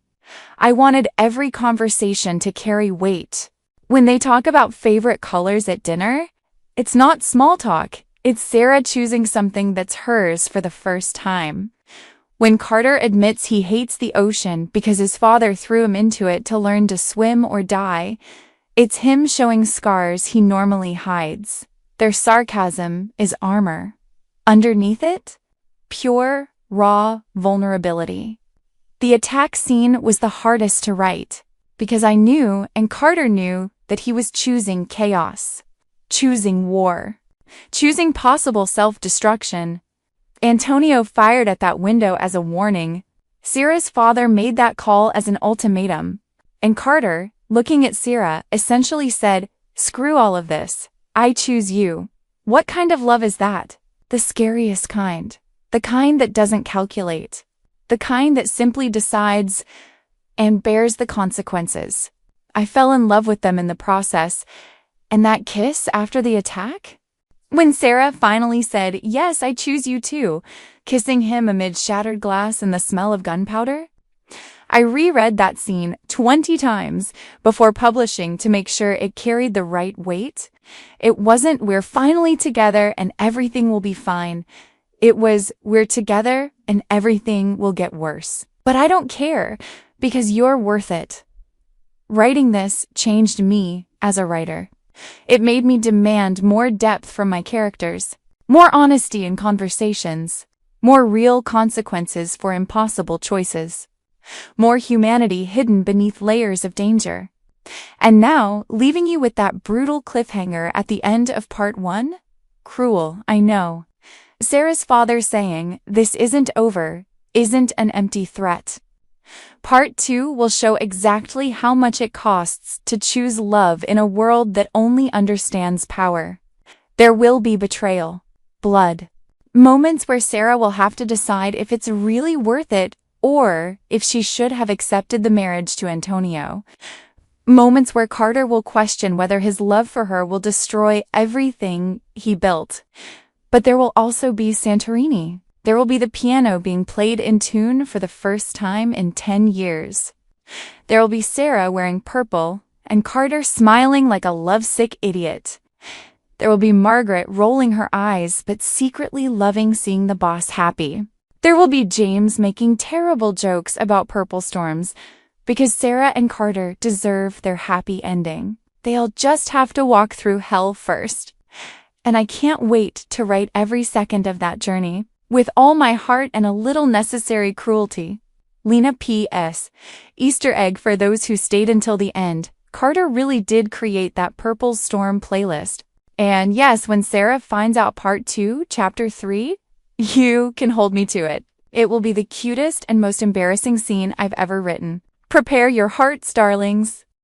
I wanted every conversation to carry weight. When they talk about favorite colors at dinner, it's not small talk. It's Sarah choosing something that's hers for the first time. When Carter admits he hates the ocean because his father threw him into it to learn to swim or die, it's him showing scars he normally hides. Their sarcasm is armor. Underneath it, pure, raw vulnerability. The attack scene was the hardest to write because I knew and Carter knew that he was choosing chaos, choosing war, choosing possible self-destruction. Antonio fired at that window as a warning. Sarah's father made that call as an ultimatum. And Carter, looking at Sarah, essentially said, "Screw all of this. I choose you." What kind of love is that? The scariest kind. The kind that doesn't calculate. The kind that simply decides and bears the consequences. I fell in love with them in the process. And that kiss after the attack? When Sarah finally said, "Yes, I choose you too," kissing him amid shattered glass and the smell of gunpowder? I reread that scene 20 times before publishing to make sure it carried the right weight. It wasn't "we're finally together and everything will be fine." It was "we're together and everything will get worse. But I don't care because you're worth it." Writing this changed me as a writer. It made me demand more depth from my characters, more honesty in conversations, more real consequences for impossible choices, more humanity hidden beneath layers of danger. And now, leaving you with that brutal cliffhanger at the end of part 1? Cruel, I know. Sarah's father saying, "This isn't over," isn't an empty threat. Part 2 will show exactly how much it costs to choose love in a world that only understands power. There will be betrayal, blood, moments where Sarah will have to decide if it's really worth it or if she should have accepted the marriage to Antonio. Moments where Carter will question whether his love for her will destroy everything he built. But there will also be Santorini. There will be the piano being played in tune for the first time in 10 years. There will be Sarah wearing purple and Carter smiling like a lovesick idiot. There will be Margaret rolling her eyes but secretly loving seeing the boss happy. There will be James making terrible jokes about purple storms because Sarah and Carter deserve their happy ending. They'll just have to walk through hell first. And I can't wait to write every second of that journey, with all my heart and a little necessary cruelty. Lena P.S. Easter egg for those who stayed until the end. Carter really did create that Purple Storm playlist. And yes, when Sarah finds out part 2, chapter 3, you can hold me to it. It will be the cutest and most embarrassing scene I've ever written. Prepare your hearts, darlings.